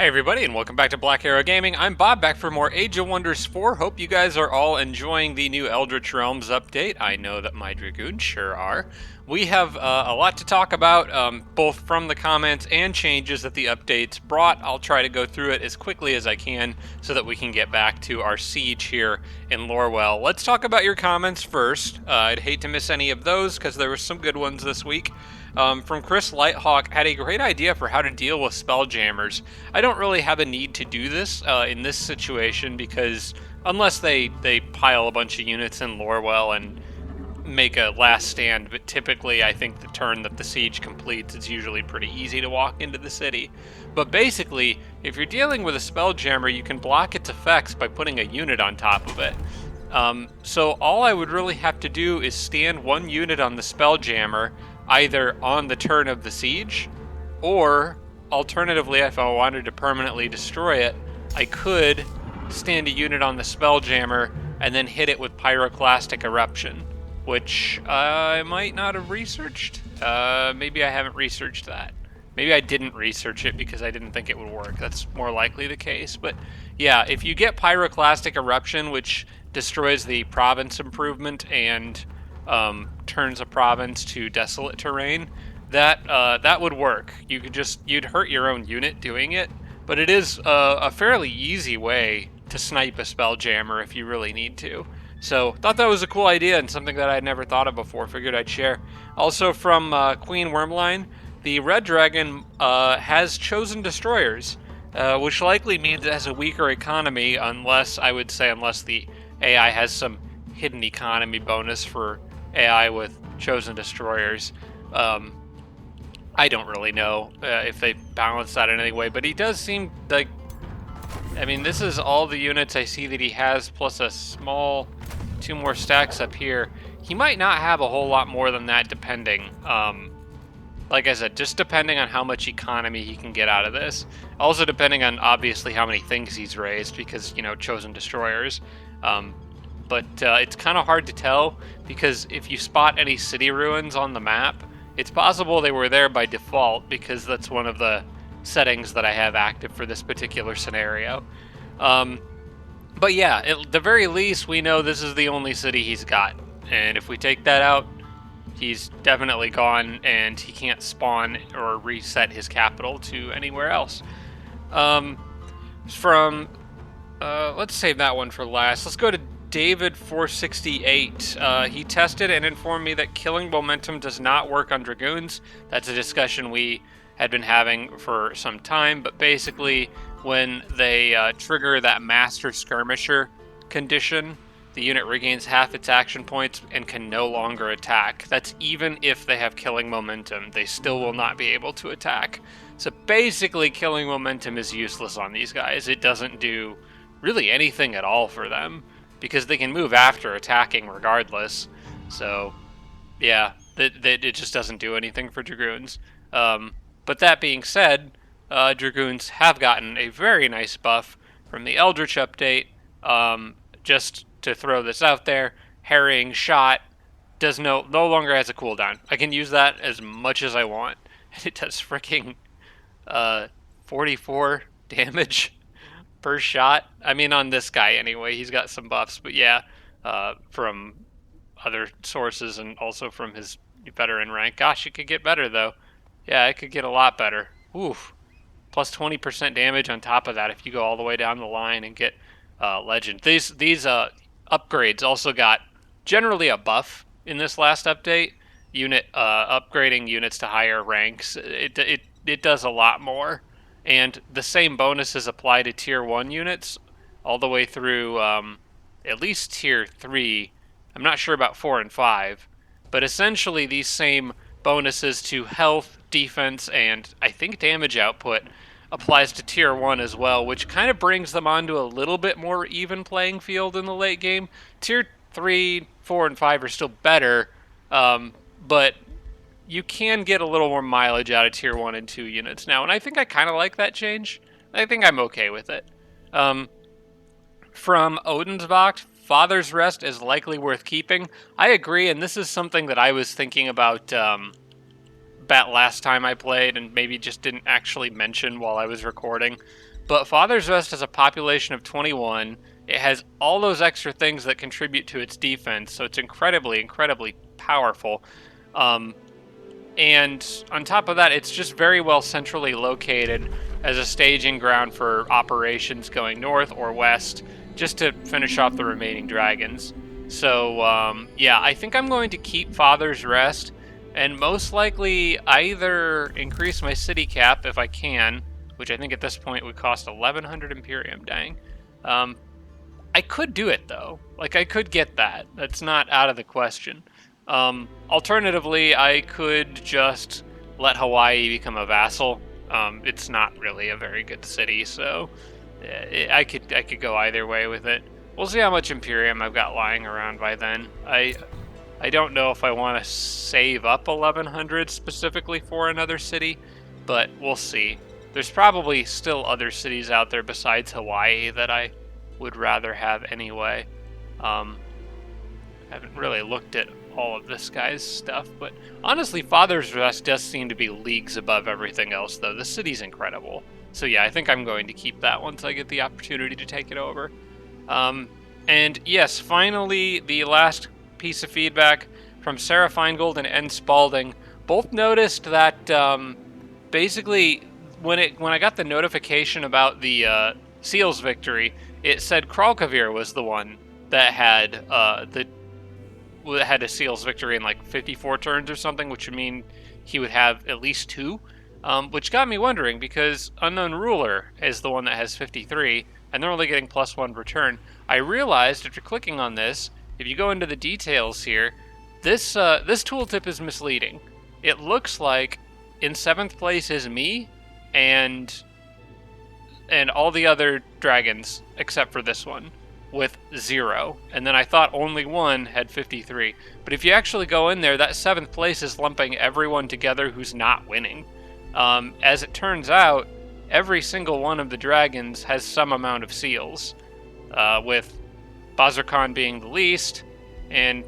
Hey everybody, and welcome back to Black Arrow Gaming. I'm Bob, back for more Age of Wonders 4. Hope you guys are all enjoying the new Eldritch Realms update. I know that my Dragoons sure are. We have a lot to talk about, both from the comments and changes that the updates brought. I'll try to go through it as quickly as I can so that we can get back to our siege here in Lorwell. Let's talk about your comments first. I'd hate to miss any of those because there were some good ones this week. From Chris Lighthawk, had a great idea for how to deal with spelljammers. I don't really have a need to do this in this situation because unless they pile a bunch of units in Lorwell and make a last stand, but typically I think the turn that the siege completes, it's usually pretty easy to walk into the city. But basically, if you're dealing with a spelljammer, you can block its effects by putting a unit on top of it. So all I would really have to do is stand one unit on the spelljammer, either on the turn of the siege, or alternatively, if I wanted to permanently destroy it, I could stand a unit on the spelljammer and then hit it with pyroclastic eruption, which I might not have researched. Maybe I haven't researched that. Maybe I didn't research it because I didn't think it would work. That's more likely the case. But yeah, if you get pyroclastic eruption, which destroys the province improvement and turns a province to desolate terrain, that would work. You'd hurt your own unit doing it, but it is a fairly easy way to snipe a spelljammer if you really need to. So thought that was a cool idea and something that I'd never thought of before. Figured I'd share. Also from Queen Wormline, the Red Dragon has chosen destroyers, which likely means it has a weaker economy unless the AI has some hidden economy bonus for AI with chosen destroyers. I don't really know if they balance that in any way, but he does seem like, I mean, this is all the units I see that he has, plus a small 2 more stacks up here. He might not have a whole lot more than that, depending. Like I said, just depending on how much economy he can get out of this. Also depending on, obviously, how many things he's raised, because, you know, chosen destroyers. But it's kind of hard to tell, because if you spot any city ruins on the map, it's possible they were there by default, because that's one of the settings that I have active for this particular scenario. But yeah, at the very least, we know this is the only city he's got. And if we take that out, he's definitely gone, and he can't spawn or reset his capital to anywhere else. Let's save that one for last. Let's go to David 468. He tested and informed me that killing momentum does not work on Dragoons. That's a discussion we had been having for some time, but basically when they trigger that Master Skirmisher condition, the unit regains half its action points and can no longer attack. That's even if they have killing momentum. They still will not be able to attack. So basically killing momentum is useless on these guys. It doesn't do really anything at all for them, because they can move after attacking regardless. So, yeah, it just doesn't do anything for Dragoons. But that being said, Dragoons have gotten a very nice buff from the Eldritch update. Just to throw this out there, Harrying Shot does no longer has a cooldown. I can use that as much as I want. It does freaking 44 damage per shot. I mean, on this guy anyway. He's got some buffs, but yeah, from other sources and also from his veteran rank. Gosh, it could get better though. Yeah, it could get a lot better. Oof. Plus 20% damage on top of that if you go all the way down the line and get legend. These upgrades also got generally a buff in this last update. Upgrading units to higher ranks. It does a lot more. And the same bonuses apply to Tier 1 units all the way through at least Tier 3. I'm not sure about 4 and 5. But essentially these same bonuses to health, defense, and I think damage output applies to Tier 1 as well, which kind of brings them onto a little bit more even playing field in the late game. Tier 3, 4, and 5 are still better, but you can get a little more mileage out of Tier 1 and 2 units now, and I think I kind of like that change. I think I'm okay with it. From Odin's Father's Rest is likely worth keeping. I agree, and this is something that I was thinking about last time I played and maybe just didn't actually mention while I was recording. But Father's Rest has a population of 21. It has all those extra things that contribute to its defense, so it's incredibly powerful. And on top of that, it's just very well centrally located as a staging ground for operations going north or west, just to finish off the remaining dragons. So, yeah, I think I'm going to keep Father's Rest, and most likely either increase my city cap if I can, which I think at this point would cost 1100 Imperium, dang. I could do it, though. Like, I could get that. That's not out of the question. Alternatively, I could just let Hawaii become a vassal. It's not really a very good city, so I could go either way with it. We'll see how much Imperium I've got lying around by then. I don't know if I want to save up 1100 specifically for another city, but we'll see. There's probably still other cities out there besides Hawaii that I would rather have anyway. Haven't really looked at all of this guy's stuff, but honestly, Father's Rest does seem to be leagues above everything else, though. The city's incredible. So yeah, I think I'm going to keep that once I get the opportunity to take it over. And yes, finally, the last piece of feedback from Sarah Feingold and N. Spalding. Both noticed that basically when I got the notification about the Seals victory, it said Kralkavir was the one that had had a Seals victory in like 54 turns or something, which would mean he would have at least 2, which got me wondering because Unknown Ruler is the one that has 53, and they're only getting +1 per turn. I realized after clicking on this, if you go into the details here, this tooltip is misleading. It looks like in 7th place is me and all the other dragons except for this one, with 0, and then I thought only one had 53. But if you actually go in there, that 7th place is lumping everyone together who's not winning. As it turns out, every single one of the dragons has some amount of seals, with Bazarkan being the least, and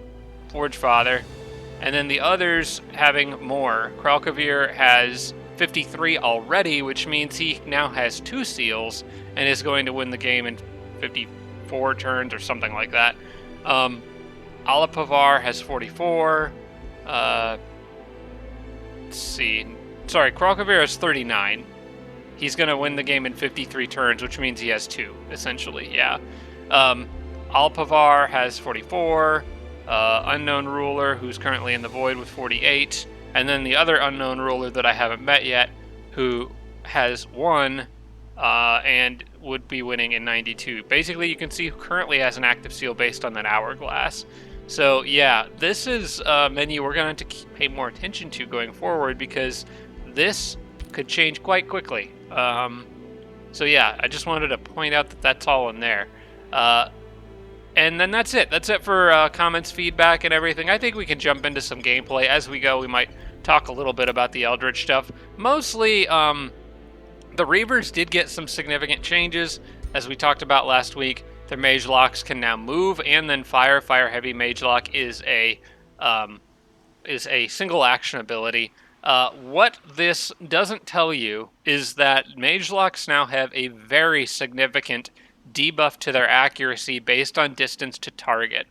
Forge Father, and then the others having more. Kralkavir has 53 already, which means he now has 2 seals, and is going to win the game in 54 turns or something like that. Alapavar has 44. Let's see. Sorry, Kralkavir has 39. He's going to win the game in 53 turns, which means he has 2, essentially, yeah. Alapavar has 44. Unknown Ruler, who's currently in the Void with 48. And then the other Unknown Ruler that I haven't met yet, who has 1, and would be winning in 92. Basically, you can see who currently has an active seal based on that hourglass. So yeah, this is a menu we're going to have to pay more attention to going forward, because this could change quite quickly. So yeah, I just wanted to point out that that's all in there. And then that's it. That's it for comments, feedback, and everything. I think we can jump into some gameplay. As we go, we might talk a little bit about the Eldritch stuff. Mostly, the Reavers did get some significant changes. As we talked about last week, their Mage Locks can now move and then fire. Fire Heavy Mage Lock is a single action ability. What this doesn't tell you is that Mage Locks now have a very significant debuff to their accuracy based on distance to target.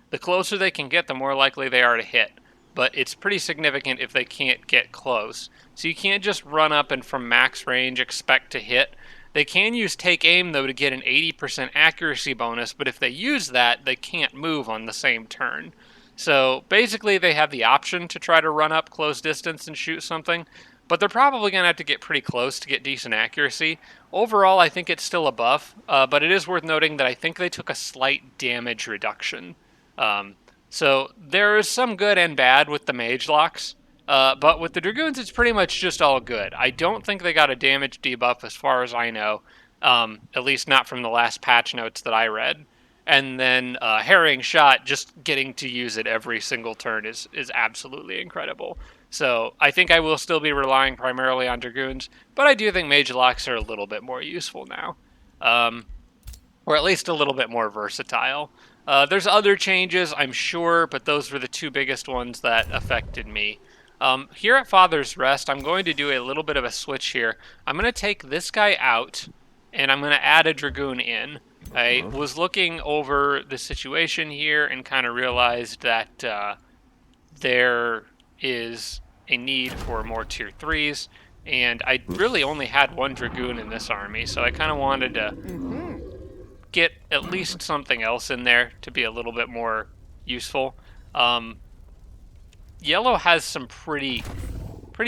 The closer they can get, the more likely they are to hit, but it's pretty significant if they can't get close. So you can't just run up and from max range expect to hit. They can use Take Aim, though, to get an 80% accuracy bonus, but if they use that, they can't move on the same turn. So basically they have the option to try to run up close distance and shoot something, but they're probably going to have to get pretty close to get decent accuracy. Overall, I think it's still a buff, but it is worth noting that I think they took a slight damage reduction. So there is some good and bad with the Mage Locks, but with the Dragoons, it's pretty much just all good. I don't think they got a damage debuff as far as I know, at least not from the last patch notes that I read. And then Harrying Shot, just getting to use it every single turn is absolutely incredible. So I think I will still be relying primarily on Dragoons, but I do think Mage Locks are a little bit more useful now. Or at least a little bit more versatile. There's other changes, I'm sure, but those were the 2 biggest ones that affected me. Here at Father's Rest, I'm going to do a little bit of a switch here. I'm going to take this guy out, and I'm going to add a Dragoon in. I was looking over the situation here and kind of realized that there is a need for more tier 3s, and I really only had one Dragoon in this army, so I kind of wanted to get at least something else in there to be a little bit more useful. Yellow has some pretty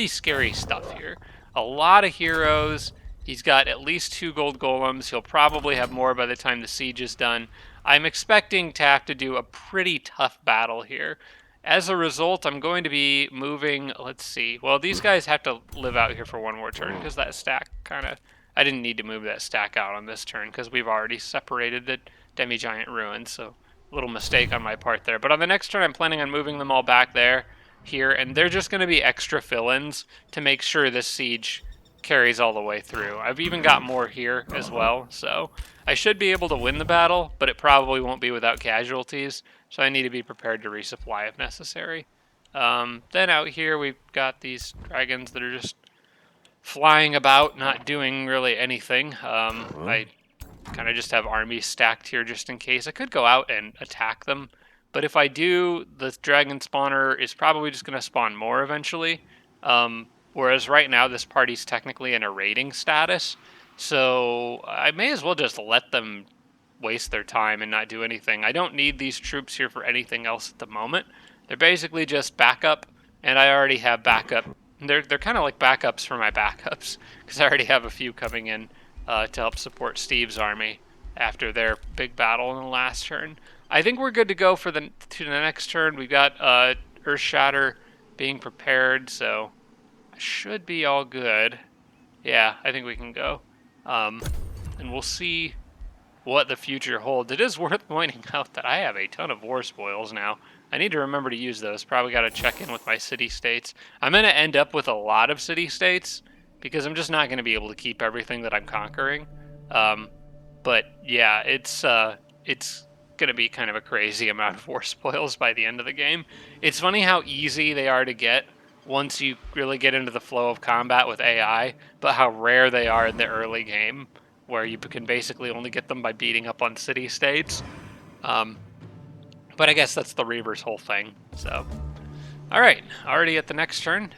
scary stuff here. A lot of heroes. He's got at least 2 gold golems. He'll probably have more by the time the siege is done. I'm expecting to have to do a pretty tough battle here. As a result, I'm going to be moving, let's see. Well, these guys have to live out here for one more turn because that stack kind of... I didn't need to move that stack out on this turn because we've already separated the demi-giant ruins, so a little mistake on my part there. But on the next turn, I'm planning on moving them all back there, here, and they're just going to be extra fill-ins to make sure this siege carries all the way through. I've even got more here as well, so I should be able to win the battle, but it probably won't be without casualties, so I need to be prepared to resupply if necessary. Then out here we've got these dragons that are just flying about, not doing really anything. I kind of just have armies stacked here just in case. I could go out and attack them, but if I do, the dragon spawner is probably just going to spawn more eventually. Whereas right now, this party's technically in a raiding status, so I may as well just let them waste their time and not do anything. I don't need these troops here for anything else at the moment. They're basically just backup, and I already have backup. They're kind of like backups for my backups, because I already have a few coming in to help support Steve's army after their big battle in the last turn. I think we're good to go to the next turn. We've got Earthshatter being prepared, so I should be all good. Yeah, I think we can go. And we'll see what the future holds. It is worth pointing out that I have a ton of war spoils now. I need to remember to use those. Probably got to check in with my city-states. I'm going to end up with a lot of city-states because I'm just not going to be able to keep everything that I'm conquering. But yeah, it's going to be kind of a crazy amount of war spoils by the end of the game. It's funny how easy they are to get once you really get into the flow of combat with AI, but how rare they are in the early game, where you can basically only get them by beating up on city-states. But I guess that's the Reaver's whole thing, so. Alright, already at the next turn.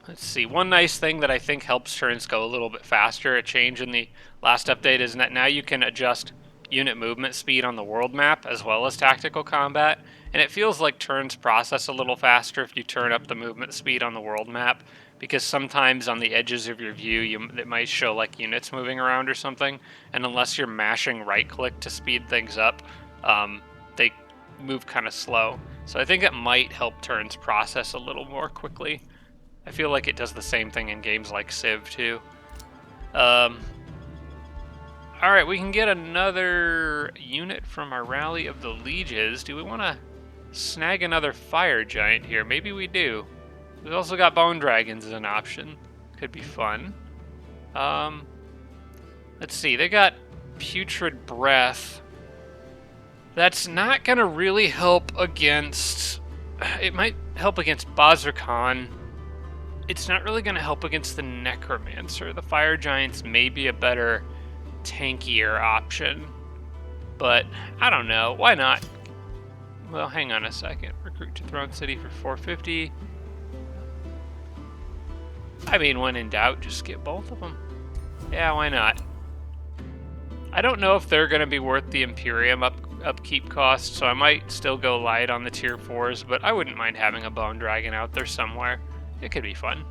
Let's see, one nice thing that I think helps turns go a little bit faster, a change in the last update, is that now you can adjust unit movement speed on the world map as well as tactical combat, and it feels like turns process a little faster if you turn up the movement speed on the world map, because sometimes on the edges of your view it might show like units moving around or something, and unless you're mashing right click to speed things up, they move kind of slow. So I think it might help turns process a little more quickly. I feel like it does the same thing in games like Civ too. Alright, we can get another unit from our Rally of the Lieges. Do we want to snag another fire giant here? Maybe we do. We've also got bone dragons as an option. Could be fun. Let's see, they got putrid breath. That's not going to really help against... It might help against Bazirkan. It's not really going to help against the Necromancer. The fire giants may be a better, tankier option. But, I don't know. Why not? Well, hang on a second. Recruit to Throne City for 450. I mean, when in doubt, just get both of them. Yeah, why not? I don't know if they're going to be worth the Imperium upkeep cost, so I might still go light on the tier 4s, but I wouldn't mind having a Bone Dragon out there somewhere. It could be fun.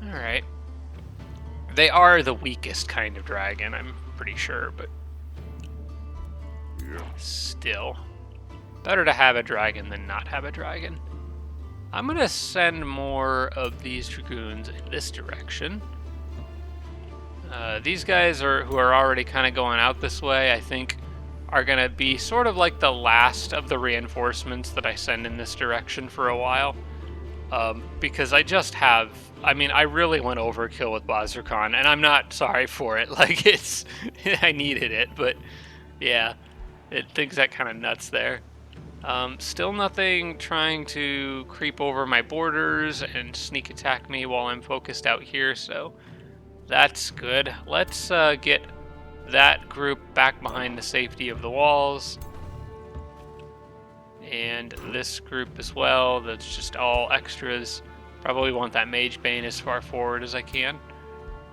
Alright. They are the weakest kind of dragon, I'm pretty sure, but still. Better to have a dragon than not have a dragon. I'm going to send more of these dragoons in this direction. These guys who are already kind of going out this way, I think, are going to be sort of like the last of the reinforcements that I send in this direction for a while. Because I just have... I mean, I really went overkill with Bazirkan, and I'm not sorry for it. Like, it's... I needed it, but yeah, things got kind of nuts there. Still nothing trying to creep over my borders and sneak attack me while I'm focused out here, so That's good. Let's get that group back behind the safety of the walls. And this group as well, that's just all extras. Probably want that Mage Bane as far forward as I can.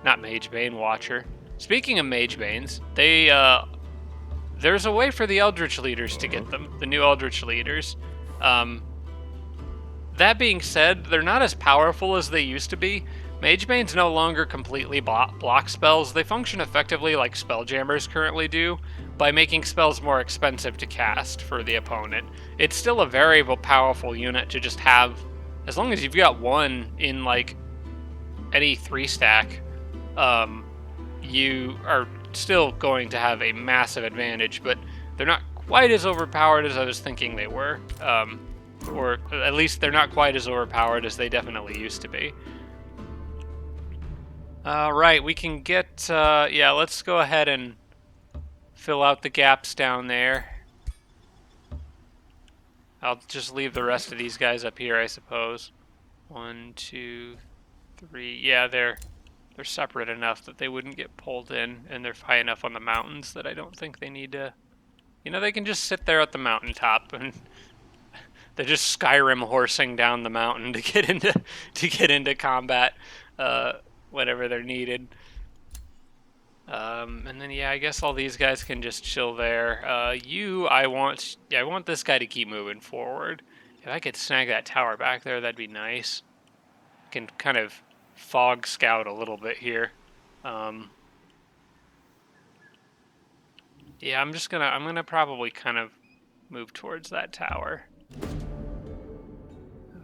Not Mage Bane, Watcher. Speaking of Mage Banes, there's a way for the Eldritch leaders to get them, the new Eldritch leaders. That being said, they're not as powerful as they used to be. Mage Banes no longer completely block spells. They function effectively like Spelljammers currently do, by making spells more expensive to cast for the opponent. It's still a very powerful unit to just have, as long as you've got one in like any 3-stack, you are still going to have a massive advantage, but they're not quite as overpowered as I was thinking they were. Or at least they're not quite as overpowered as they definitely used to be. Right, we can get, yeah, let's go ahead and fill out the gaps down there. I'll just leave the rest of these guys up here, I suppose. 1, 2, 3, yeah, they're separate enough that they wouldn't get pulled in, and they're high enough on the mountains that I don't think they need to, you know, they can just sit there at the mountaintop and they're just Skyrim horsing down the mountain to get into combat whenever they're needed. And then yeah, I guess all these guys can just chill there. I want this guy to keep moving forward. If I could snag that tower back there, that'd be nice. I can kind of fog scout a little bit here. Yeah, I'm gonna probably kind of move towards that tower.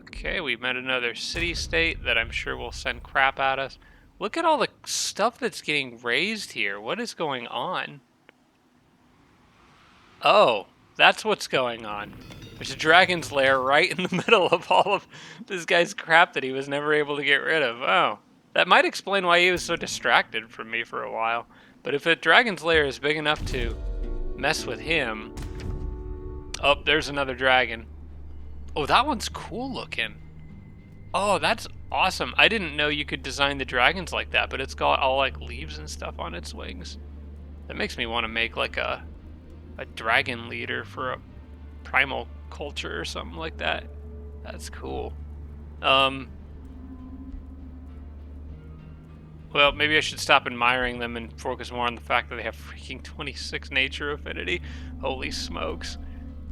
Okay, we met another city-state that I'm sure will send crap at us. Look at all the stuff that's getting raised here. What is going on? Oh, that's what's going on. There's a dragon's lair right in the middle of all of this guy's crap that he was never able to get rid of. Oh, that might explain why he was so distracted from me for a while. But if a dragon's lair is big enough to mess with him... Oh, there's another dragon. Oh, that one's cool looking. Oh, that's awesome. I didn't know you could design the dragons like that, but it's got all like leaves and stuff on its wings. That makes me want to make like a dragon leader for a primal culture or something like that. That's cool. Well, maybe I should stop admiring them and focus more on the fact that they have freaking 26 nature affinity. Holy smokes.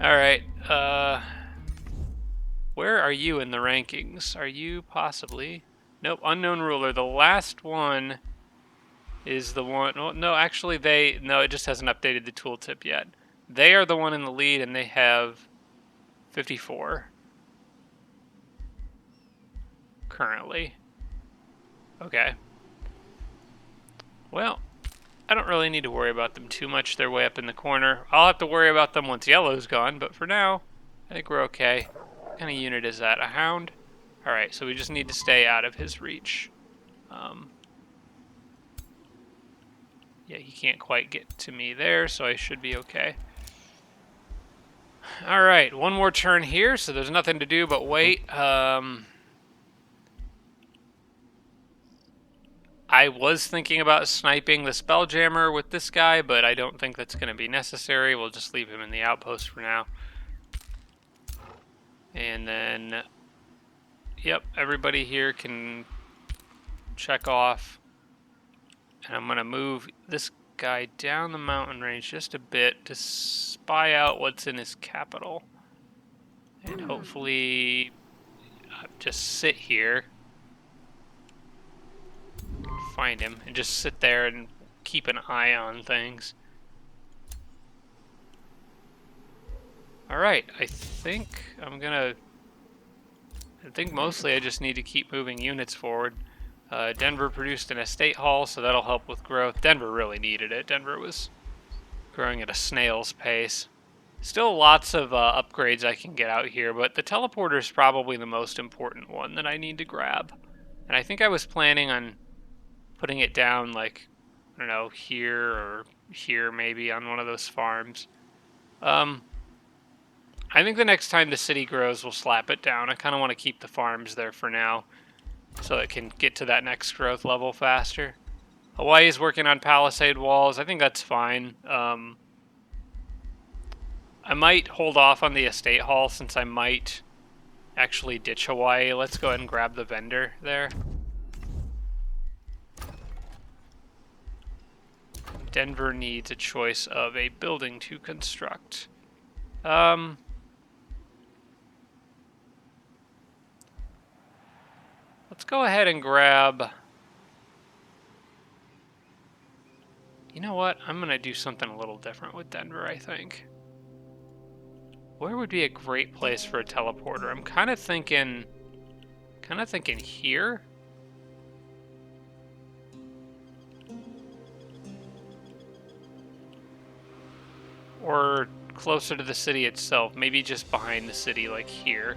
Alright, where are you in the rankings? Are you possibly... Nope, unknown ruler. The last one is the one... Well, no, actually No, it just hasn't updated the tooltip yet. They are the one in the lead, and they have 54 currently. Okay. Well, I don't really need to worry about them too much. They're way up in the corner. I'll have to worry about them once yellow's gone, but for now, I think we're okay. What kind of unit is that? A hound? Alright, so we just need to stay out of his reach. Yeah, he can't quite get to me there, so I should be okay. Alright, one more turn here, so there's nothing to do but wait. I was thinking about sniping the Spelljammer with this guy, but I don't think that's going to be necessary. We'll just leave him in the outpost for now. And then, yep, everybody here can check off. And I'm going to move this guy down the mountain range just a bit to spy out what's in his capital. And hopefully just sit here. Find him and just sit there and keep an eye on things. Alright, I think mostly I just need to keep moving units forward. Denver produced an estate hall, so that'll help with growth. Denver really needed it. Denver was growing at a snail's pace. Still lots of upgrades I can get out here, but the teleporter is probably the most important one that I need to grab. And I think I was planning on putting it down, like, I don't know, here or here maybe on one of those farms. I think the next time the city grows, we'll slap it down. I kind of want to keep the farms there for now so it can get to that next growth level faster. Hawaii's working on palisade walls. I think that's fine. I might hold off on the estate hall since I might actually ditch Hawaii. Let's go ahead and grab the vendor there. Denver needs a choice of a building to construct. Let's go ahead and grab... You know what? I'm going to do something a little different with Denver, I think. Where would be a great place for a teleporter? I'm kind of thinking here. Or closer to the city itself, maybe just behind the city, like here.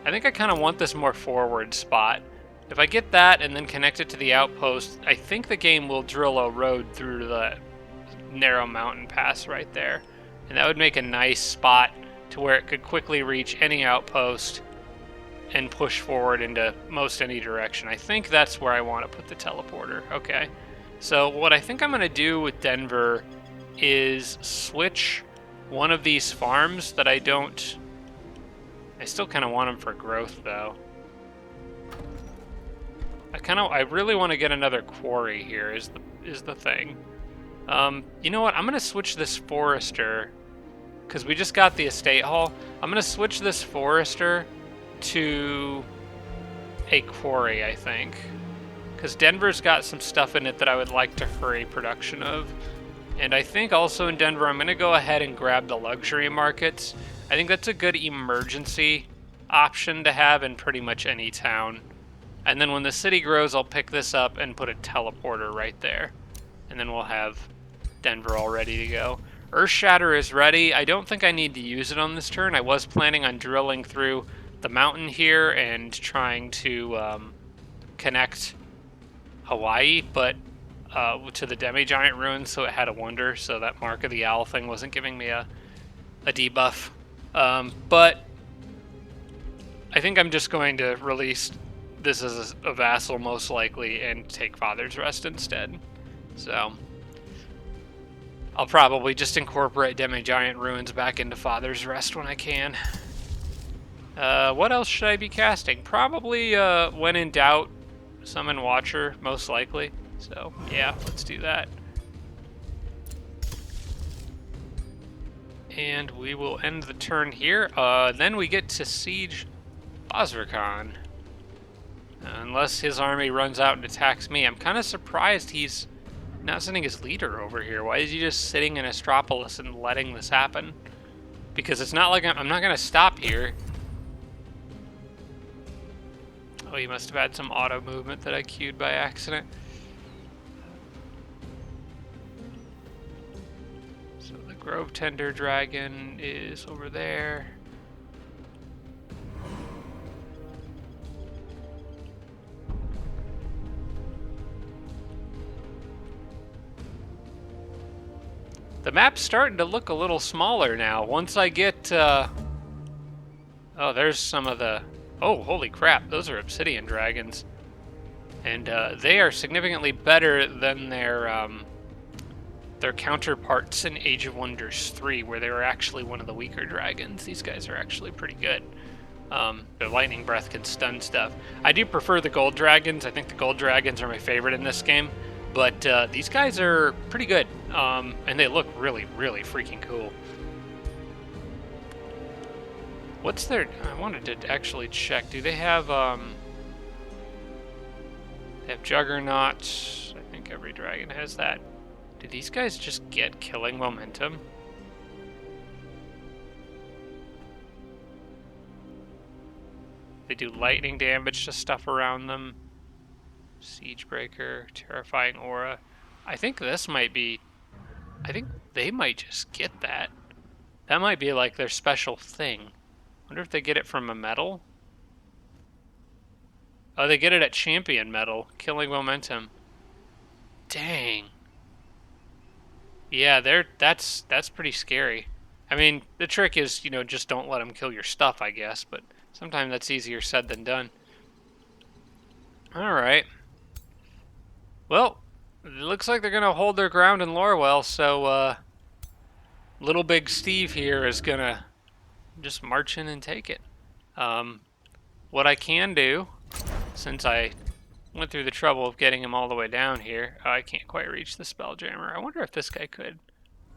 I think I kind of want this more forward spot. If I get that and then connect it to the outpost, I think the game will drill a road through the narrow mountain pass right there. And that would make a nice spot to where it could quickly reach any outpost and push forward into most any direction. I think that's where I want to put the teleporter. Okay. So what I think I'm going to do with Denver is switch one of these farms that I still kind of want them for growth though. I really want to get another quarry here is the thing. You know what? I'm going to switch this forester because we just got the estate hall. I'm going to switch this forester to a quarry, I think. Because Denver's got some stuff in it that I would like to hurry production of. And I think also in Denver, I'm going to go ahead and grab the luxury markets. I think that's a good emergency option to have in pretty much any town. And then when the city grows, I'll pick this up and put a teleporter right there. And then we'll have Denver all ready to go. Earthshatter is ready. I don't think I need to use it on this turn. I was planning on drilling through the mountain here and trying to connect Hawaii, but to the demi-giant ruins, so it had a wonder, so that Mark of the Owl thing wasn't giving me a debuff. But I think I'm just going to release this as a vassal, most likely, and take Father's Rest instead. So I'll probably just incorporate demi-giant ruins back into Father's Rest when I can. What else should I be casting? Probably, when in doubt, Summon Watcher, most likely. So, yeah, let's do that. And we will end the turn here. Then we get to siege Osricon. Unless his army runs out and attacks me. I'm kind of surprised he's not sending his leader over here. Why is he just sitting in Astropolis and letting this happen? Because it's not like I'm not going to stop here. Oh, he must have had some auto movement that I queued by accident. So the Grove Tender Dragon is over there. The map's starting to look a little smaller now. Once I get... Oh, there's some of the... Oh, holy crap, those are obsidian dragons. And they are significantly better than their counterparts in Age of Wonders 3, where they were actually one of the weaker dragons. These guys are actually pretty good. Their lightning breath can stun stuff. I do prefer the gold dragons. I think the gold dragons are my favorite in this game. But these guys are pretty good. And they look really, really freaking cool. What's their... I wanted to actually check. Do they have... They have Juggernaut. I think every dragon has that. Do these guys just get killing momentum? They do lightning damage to stuff around them. Siegebreaker, Terrifying Aura. I think this might be... I think they might just get that. That might be like their special thing. Wonder if they get it from a medal? Oh, they get it at Champion Medal. Killing momentum. Dang. Yeah, that's pretty scary. I mean, the trick is, you know, just don't let them kill your stuff, I guess. But sometimes that's easier said than done. Alright. Well, it looks like they're gonna hold their ground in Lorwell, so little big Steve here is gonna just march in and take it. What I can do, since I went through the trouble of getting him all the way down here, I can't quite reach the Spelljammer. I wonder if this guy could.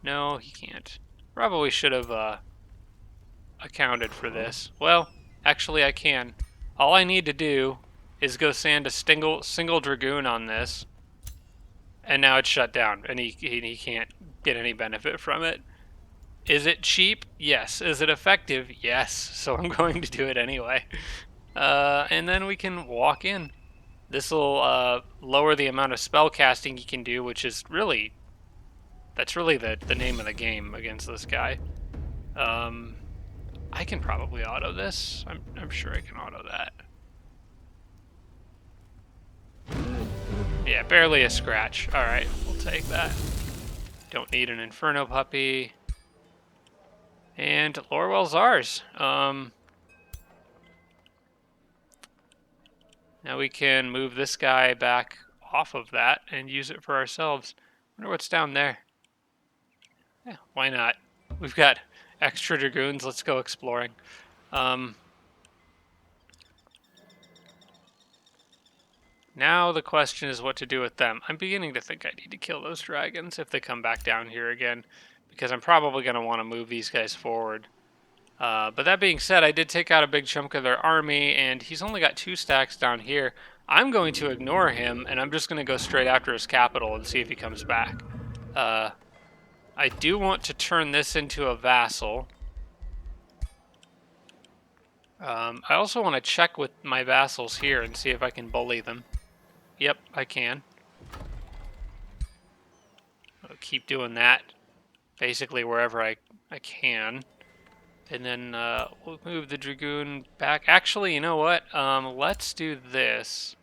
No, he can't. Probably should have accounted for this. Well, actually I can. All I need to do is go sand a single Dragoon on this, and now it's shut down, and he can't get any benefit from it. Is it cheap? Yes. Is it effective? Yes. So I'm going to do it anyway. And then we can walk in. This will lower the amount of spell casting you can do, which is really, that's really the name of the game against this guy. I can probably auto this. I'm sure I can auto that. Yeah, barely a scratch. All right, we'll take that. Don't need an Inferno Puppy. And Lorwell's ours. Now we can move this guy back off of that and use it for ourselves. Wonder what's down there. Yeah, why not? We've got extra Dragoons. Let's go exploring. Now the question is what to do with them. I'm beginning to think I need to kill those dragons if they come back down here again, because I'm probably going to want to move these guys forward. But that being said, I did take out a big chunk of their army, and he's only got 2 stacks down here. I'm going to ignore him, and I'm just going to go straight after his capital and see if he comes back. I do want to turn this into a vassal. I also want to check with my vassals here and see if I can bully them. Yep, I can. I'll keep doing that basically wherever I can. And then we'll move the Dragoon back. Actually, you know what? Let's do this.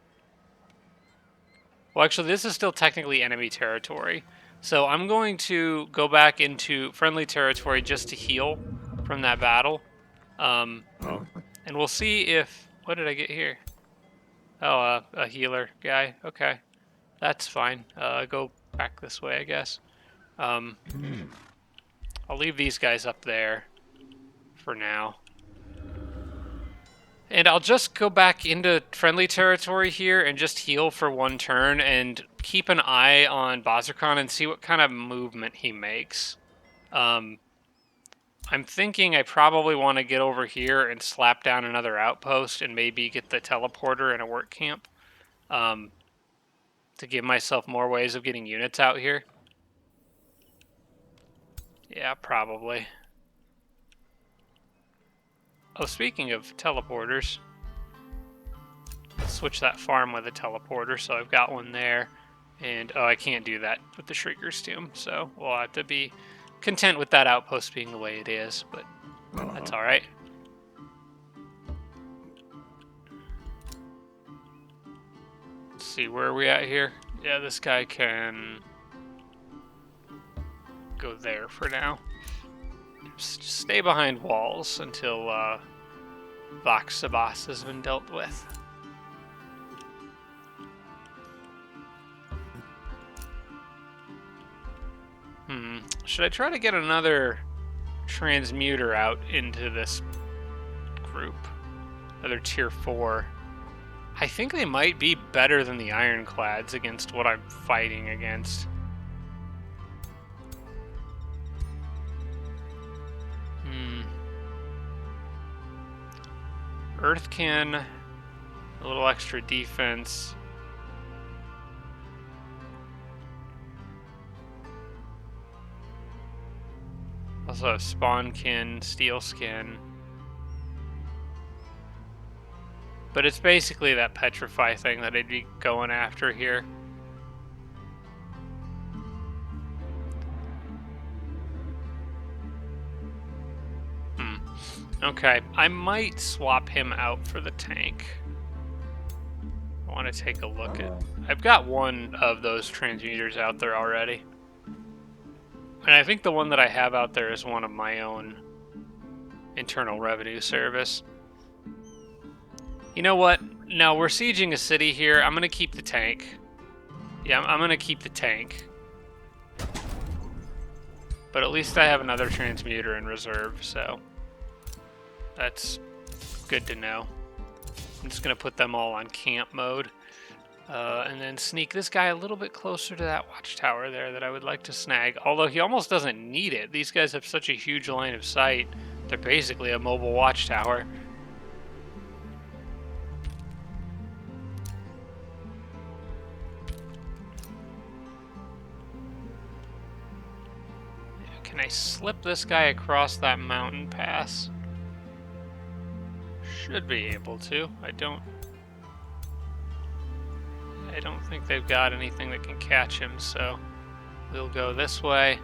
Well, actually, this is still technically enemy territory. So I'm going to go back into friendly territory just to heal from that battle. And we'll see if... What did I get here? Oh, a healer guy. Okay. That's fine. Go back this way, I guess. I'll leave these guys up there for now. And I'll just go back into friendly territory here and just heal for 1 turn and keep an eye on Bazirkan and see what kind of movement he makes. I'm thinking I probably want to get over here and slap down another outpost and maybe get the teleporter in a work camp to give myself more ways of getting units out here. Yeah, probably. Oh, speaking of teleporters, let's switch that farm with a teleporter, so I've got one there. And, oh, I can't do that with the Shrieker's Tomb, so we'll have to be content with that outpost being the way it is, but that's alright. Let's see, where are we at here? Yeah, this guy can go there for now. Just stay behind walls until Vox'Sebas has been dealt with. Should I try to get another transmuter out into this group? Another tier 4. I think they might be better than the Ironclads against what I'm fighting against. Earthkin, a little extra defense. Also have Spawnkin, Steelskin. But it's basically that Petrify thing that I'd be going after here. Okay, I might swap him out for the tank. I want to take a look at... I've got one of those transmuters out there already. And I think the one that I have out there is one of my own Internal Revenue Service. You know what? No, we're sieging a city here. I'm going to keep the tank. Yeah, I'm gonna keep the tank. But at least I have another transmuter in reserve, so that's good to know. I'm just gonna put them all on camp mode. And then sneak this guy a little bit closer to that watchtower there that I would like to snag. Although he almost doesn't need it. These guys have such a huge line of sight. They're basically a mobile watchtower. Can I slip this guy across that mountain pass? Should be able to. I don't think they've got anything that can catch him, so we'll go this way.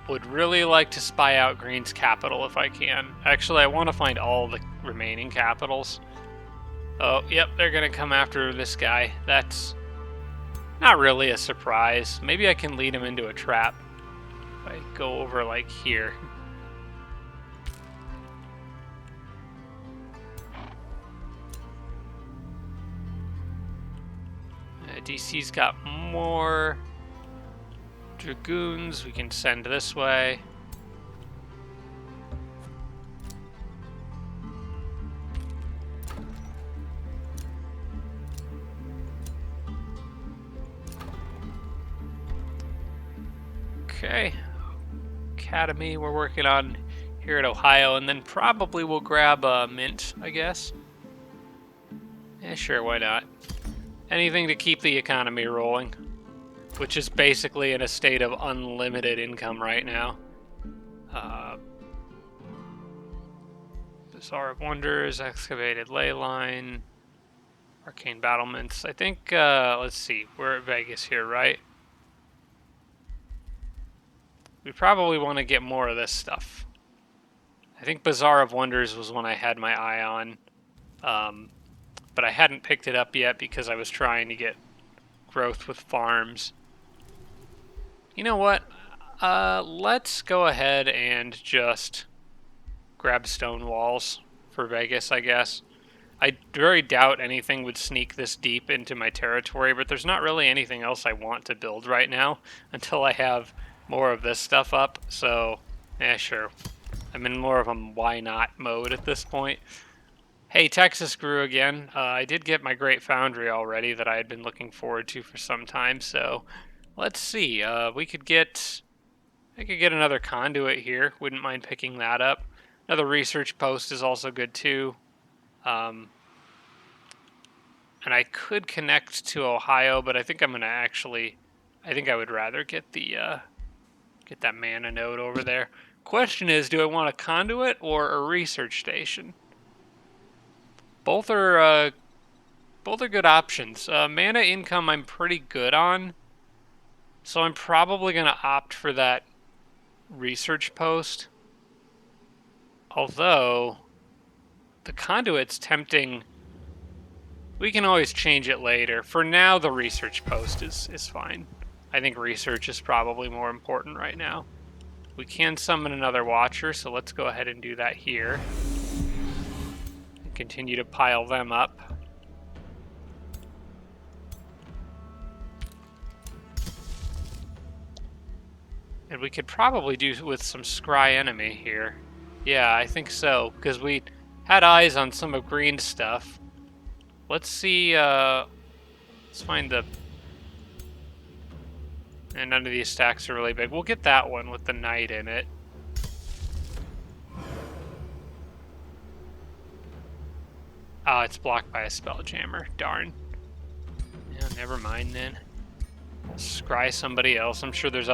Would really like to spy out Green's capital if I can. Actually, I want to find all the remaining capitals. Oh, yep, they're going to come after this guy. That's not really a surprise. Maybe I can lead him into a trap if I go over, like, here. DC's got more dragoons we can send this way. Okay. Academy we're working on here at Ohio, and then probably we'll grab Mint, I guess. Yeah, sure, why not? Anything to keep the economy rolling, which is basically in a state of unlimited income right now. Bazaar of Wonders, Excavated Ley Line, Arcane Battlements. I think, let's see, we're at Vegas here, right? We probably want to get more of this stuff. I think Bazaar of Wonders was one I had my eye on. But I hadn't picked it up yet because I was trying to get growth with farms. You know what? Let's go ahead and just grab stone walls for Vegas, I guess. I very doubt anything would sneak this deep into my territory, but there's not really anything else I want to build right now until I have more of this stuff up. So, yeah, sure. I'm in more of a why not mode at this point. Hey, Texas grew again. I did get my Great Foundry already that I had been looking forward to for some time, so let's see. I could get another conduit here. Wouldn't mind picking that up. Another research post is also good too. And I could connect to Ohio, but I think I'm gonna I think I would rather get get that mana node over there. Question is, do I want a conduit or a research station? Both are good options. Mana income I'm pretty good on, so I'm probably going to opt for that research post. Although, the conduit's tempting. We can always change it later. For now, the research post is fine. I think research is probably more important right now. We can summon another Watcher, so let's go ahead and do that here. Continue to pile them up. And we could probably do with some scry enemy here. Yeah, I think so, because we had eyes on some of Green's stuff. Let's see, let's find the... And none of these stacks are really big. We'll get that one with the knight in it. Oh, it's blocked by a spelljammer. Darn. Yeah, never mind then. We'll scry somebody else. I'm sure there's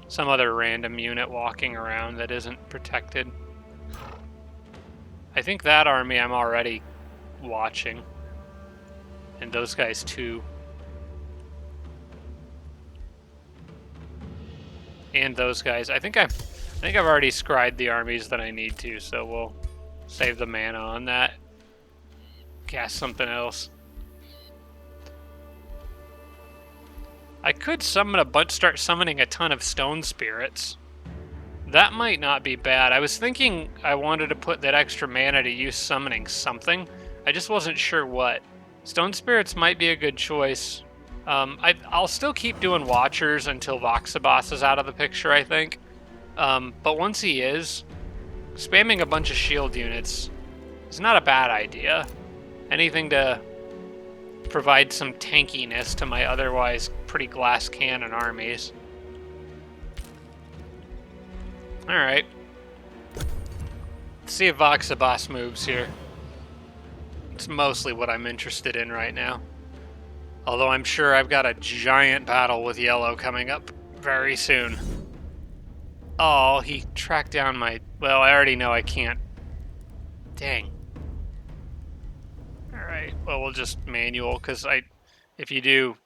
some other random unit walking around that isn't protected. I think that army I'm already watching. And those guys too. And those guys. I think I've already scried the armies that I need to, so we'll save the mana on that. Cast something else. I could start summoning a ton of stone spirits. That might not be bad. I was thinking I wanted to put that extra mana to use summoning something. I just wasn't sure what. Stone spirits might be a good choice. I'll still keep doing Watchers until Vox'Sebas is out of the picture, I think. But once he is, spamming a bunch of shield units is not a bad idea. Anything to provide some tankiness to my otherwise pretty glass cannon armies. Alright. Let's see if Vox'Sebas moves here. It's mostly what I'm interested in right now. Although I'm sure I've got a giant battle with yellow coming up very soon. Oh, he tracked down my... Well, I already know I can't. Dang. Alright, well, we'll just manual, because if you do...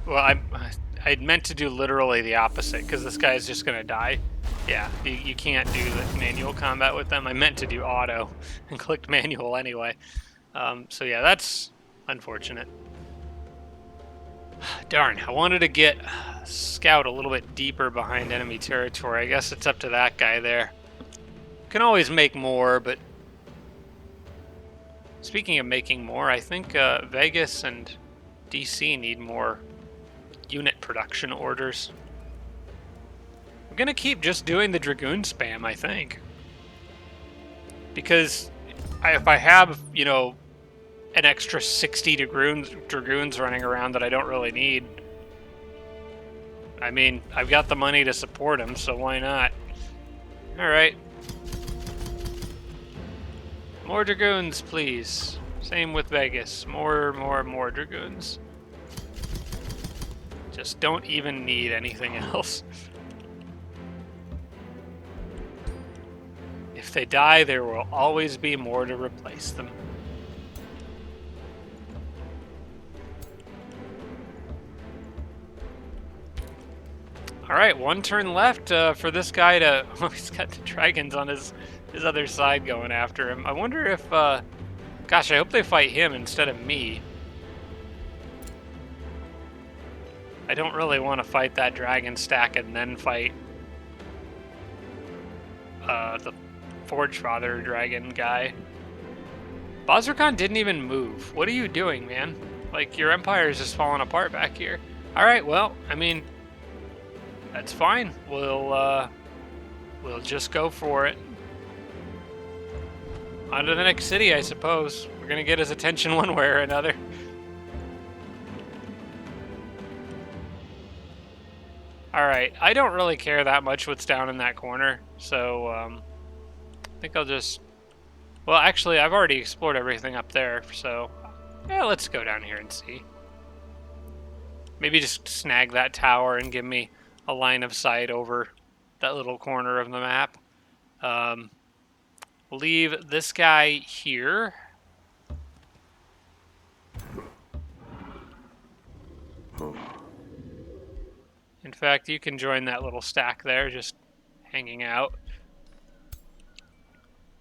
Well, I'd meant to do literally the opposite, because this guy's just going to die. Yeah, you can't do the manual combat with them. I meant to do auto, and clicked manual anyway. So yeah, that's unfortunate. Darn, I wanted to get Scout a little bit deeper behind enemy territory. I guess it's up to that guy there. Can always make more, but... Speaking of making more, I think Vegas and DC need more unit production orders. I'm gonna keep just doing the Dragoon spam, I think. Because if I have, you know, an extra 60 Dragoons running around that I don't really need, I mean, I've got the money to support them, so why not? Alright. More Dragoons, please. Same with Vegas. More Dragoons. Just don't even need anything else. If they die, there will always be more to replace them. Alright, one turn left for this guy to... Oh, he's got the dragons on his other side going after him. I wonder if... Gosh, I hope they fight him instead of me. I don't really want to fight that dragon stack and then fight the Forge Father dragon guy. Bozrikon didn't even move. What are you doing, man? Like, your empire is just falling apart back here. Alright, well, I mean, that's fine. We'll just go for it. On to the next city, I suppose. We're gonna get his attention one way or another. Alright, I don't really care that much what's down in that corner, so I think I'll just... Well, actually, I've already explored everything up there, so yeah, let's go down here and see. Maybe just snag that tower and give me a line of sight over that little corner of the map. Leave this guy here. In fact, you can join that little stack there, just hanging out.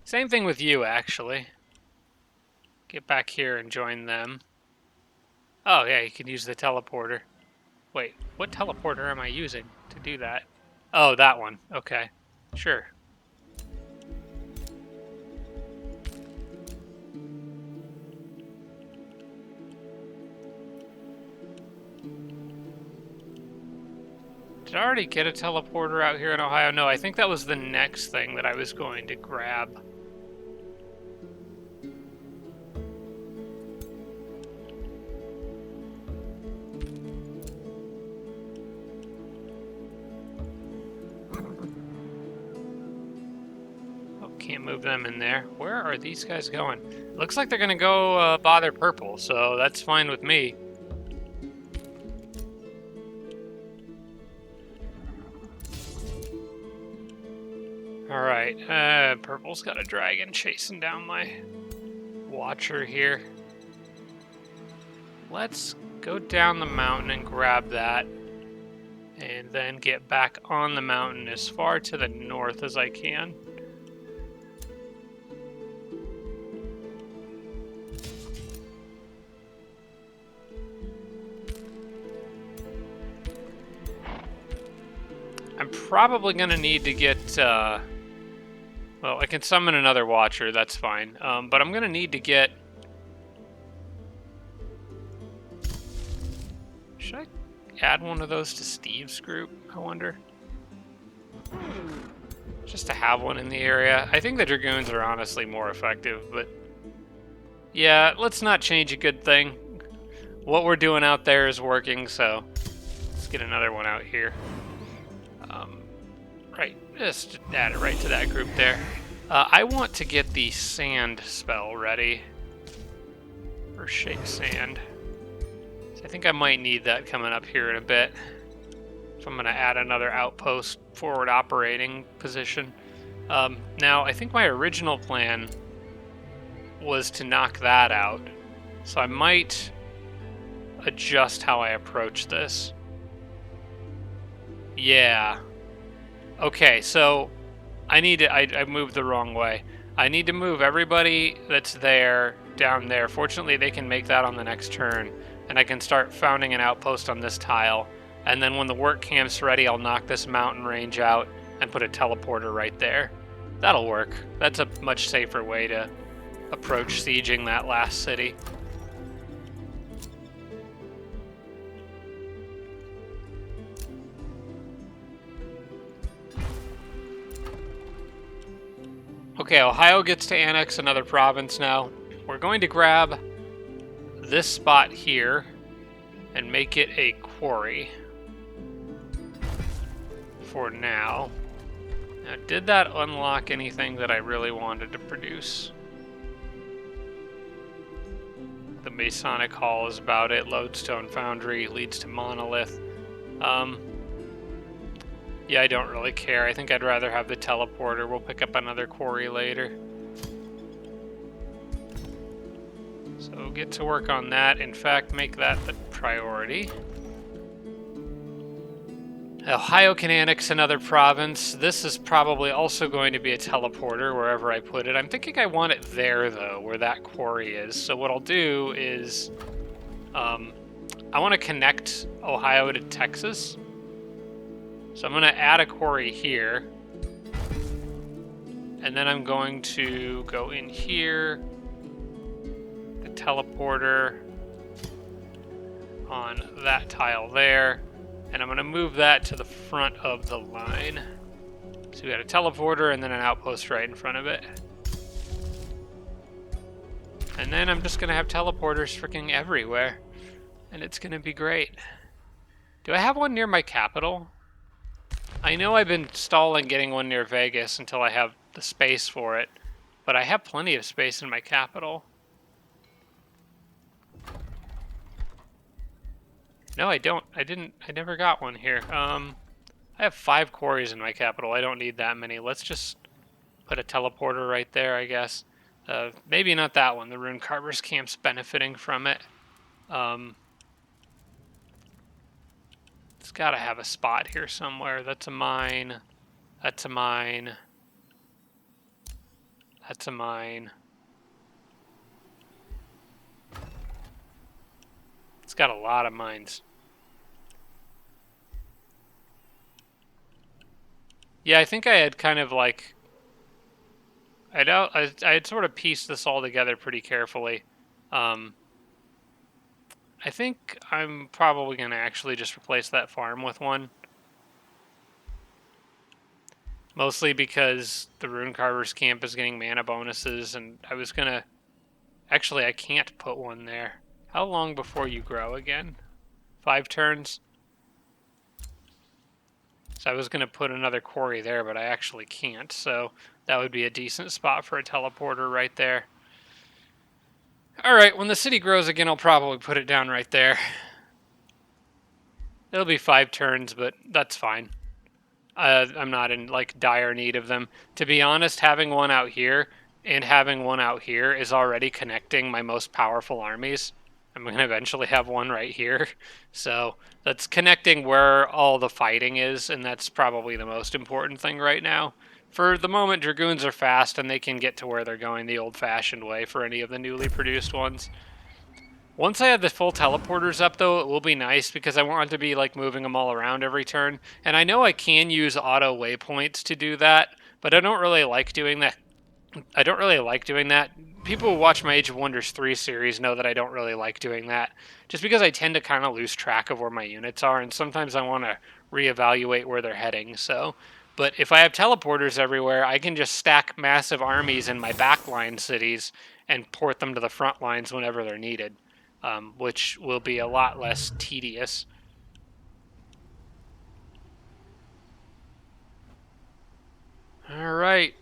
Same thing with you, actually. Get back here and join them. Oh, yeah, you can use the teleporter. Wait, what teleporter am I using to do that? Oh, that one. Okay, sure. Did I already get a teleporter out here in Ohio? No, I think that was the next thing that I was going to grab. Oh, can't move them in there. Where are these guys going? Looks like they're going to go bother purple, so that's fine with me. Alright, purple's got a dragon chasing down my watcher here. Let's go down the mountain and grab that, and then get back on the mountain as far to the north as I can. I'm probably going to need to get... well, I can summon another Watcher, that's fine. But I'm going to need to get Should I add one of those to Steve's group, I wonder? Just to have one in the area. I think the Dragoons are honestly more effective, but yeah, let's not change a good thing. What we're doing out there is working, so let's get another one out here. Right, just add it right to that group there. I want to get the sand spell ready. Or shape sand. So I think I might need that coming up here in a bit. So I'm going to add another outpost forward operating position. Now, I think my original plan was to knock that out. So I might adjust how I approach this. Yeah. Okay, so I need to... I moved the wrong way. I need to move everybody that's there down there. Fortunately, they can make that on the next turn. And I can start founding an outpost on this tile. And then when the work camp's ready, I'll knock this mountain range out and put a teleporter right there. That'll work. That's a much safer way to approach sieging that last city. Okay, Ohio gets to annex another province now. We're going to grab this spot here and make it a quarry for now. Now, did that unlock anything that I really wanted to produce? The Masonic Hall is about it. Lodestone Foundry leads to Monolith. Yeah, I don't really care. I think I'd rather have the teleporter. We'll pick up another quarry later. So get to work on that. In fact, make that the priority. Ohio can annex another province. This is probably also going to be a teleporter wherever I put it. I'm thinking I want it there, though, where that quarry is. So what I'll do is I want to connect Ohio to Texas. So I'm going to add a quarry here. And then I'm going to go in here, the teleporter on that tile there. And I'm going to move that to the front of the line. So we got a teleporter and then an outpost right in front of it. And then I'm just going to have teleporters freaking everywhere. And it's going to be great. Do I have one near my capital? I know I've been stalling getting one near Vegas until I have the space for it. But I have plenty of space in my capital. No, I don't. I never got one here. I have 5 quarries in my capital. I don't need that many. Let's just put a teleporter right there, I guess. Maybe not that one. The Rune Carver's camp's benefiting from it. It's got to have a spot here somewhere. That's a mine. That's a mine. That's a mine. It's got a lot of mines. Yeah, I think I had kind of like... I had sort of pieced this all together pretty carefully. I think I'm probably going to actually just replace that farm with one. Mostly because the Rune Carver's camp is getting mana bonuses, and I was going to... Actually, I can't put one there. How long before you grow again? 5 turns? So I was going to put another quarry there, but I actually can't. So that would be a decent spot for a teleporter right there. Alright, when the city grows again, I'll probably put it down right there. It'll be 5 turns, but that's fine. I'm not in like dire need of them. To be honest, having one out here and having one out here is already connecting my most powerful armies. I'm going to eventually have one right here. So that's connecting where all the fighting is, and that's probably the most important thing right now. For the moment, Dragoons are fast, and they can get to where they're going the old-fashioned way for any of the newly produced ones. Once I have the full teleporters up, though, it will be nice, because I want to be like moving them all around every turn. And I know I can use auto waypoints to do that, but I don't really like doing that I don't really like doing that. People who watch my Age of Wonders 3 series know that I don't really like doing that, just because I tend to kind of lose track of where my units are, and sometimes I want to reevaluate where they're heading. So, but if I have teleporters everywhere, I can just stack massive armies in my backline cities and port them to the front lines whenever they're needed, which will be a lot less tedious. All right,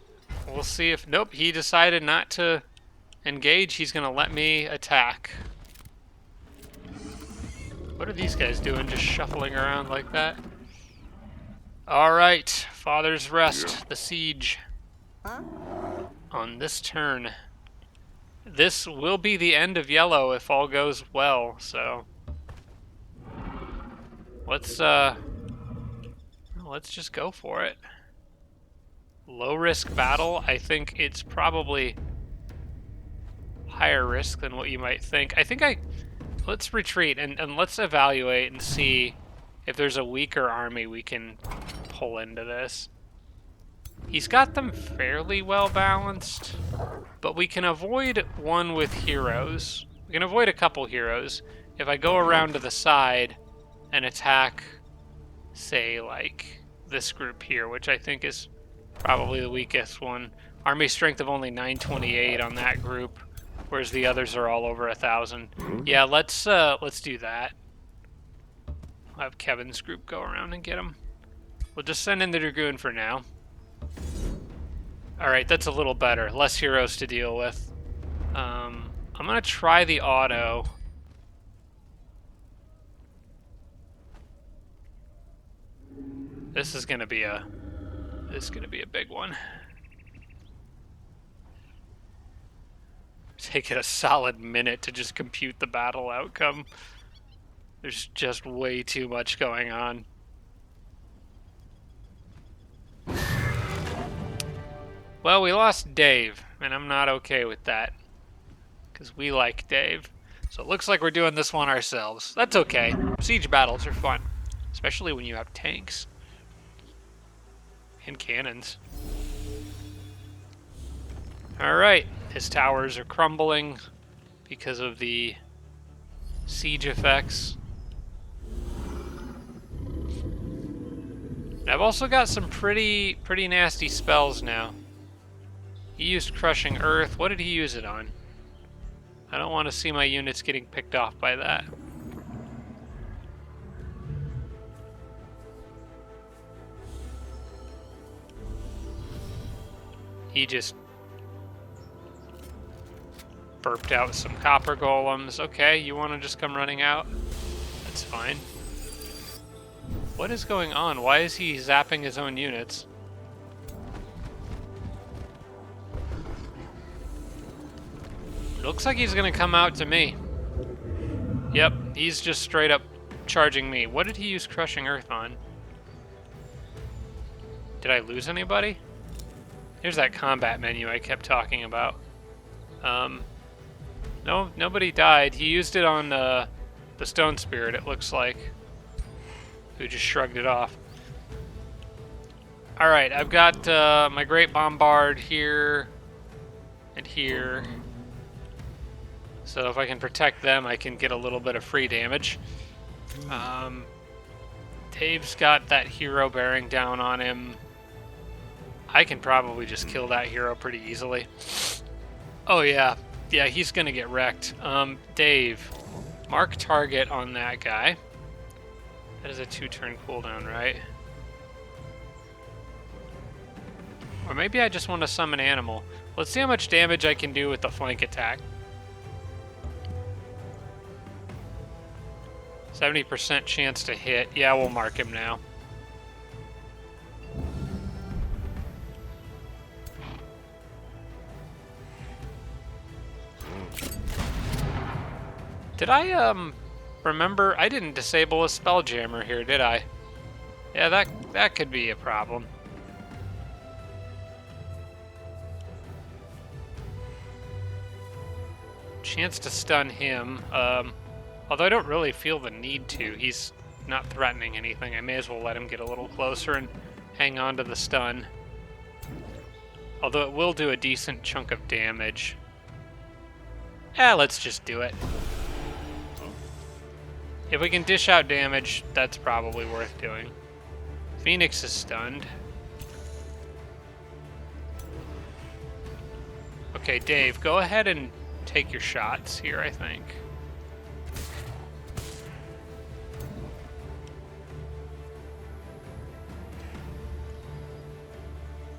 we'll see if... Nope, he decided not to engage. He's going to let me attack. What are these guys doing, just shuffling around like that? All right, Father's Rest, the siege. On this turn. This will be the end of yellow if all goes well, so... Let's just go for it. Low risk battle. I think it's probably higher risk than what you might think. Let's retreat and let's evaluate and see if there's a weaker army we can pull into this. He's got them fairly well balanced, but we can avoid one with heroes. We can avoid a couple heroes. If I go around to the side and attack, say, like this group here, which I think is probably the weakest one. Army strength of only 928 on that group, whereas the others are all over 1,000. Yeah, let's do that. I'll have Kevin's group go around and get him. We'll just send in the Dragoon for now. All right, that's a little better. Less heroes to deal with. I'm gonna try the auto. This is gonna be a big one. Take it a solid minute to just compute the battle outcome. There's just way too much going on. Well, we lost Dave, and I'm not okay with that, because we like Dave. So it looks like we're doing this one ourselves. That's okay. Siege battles are fun, especially when you have tanks and cannons. Alright, his towers are crumbling because of the siege effects. And I've also got some pretty nasty spells now. He used Crushing Earth. What did he use it on? I don't want to see my units getting picked off by that. He just burped out some copper golems. Okay, you want to just come running out? That's fine. What is going on? Why is he zapping his own units? Looks like he's gonna come out to me. Yep, he's just straight up charging me. What did he use Crushing Earth on? Did I lose anybody? Here's that combat menu I kept talking about. No, nobody died. He used it on the Stone Spirit, it looks like, who just shrugged it off. Alright, I've got my Great Bombard here and here. So if I can protect them, I can get a little bit of free damage. Dave's got that hero bearing down on him. I can probably just kill that hero pretty easily. Oh yeah, he's gonna get wrecked. Dave, mark target on that guy. That is a 2-turn cooldown, right? Or maybe I just want to summon animal. Let's see how much damage I can do with the flank attack. 70% chance to hit. Yeah, we'll mark him now. Did I, remember? I didn't disable a Spelljammer here, did I? Yeah, that could be a problem. Chance to stun him. Although I don't really feel the need to. He's not threatening anything. I may as well let him get a little closer and hang on to the stun. Although it will do a decent chunk of damage. Let's just do it. If we can dish out damage, that's probably worth doing. Phoenix is stunned. Okay, Dave, go ahead and take your shots here, I think.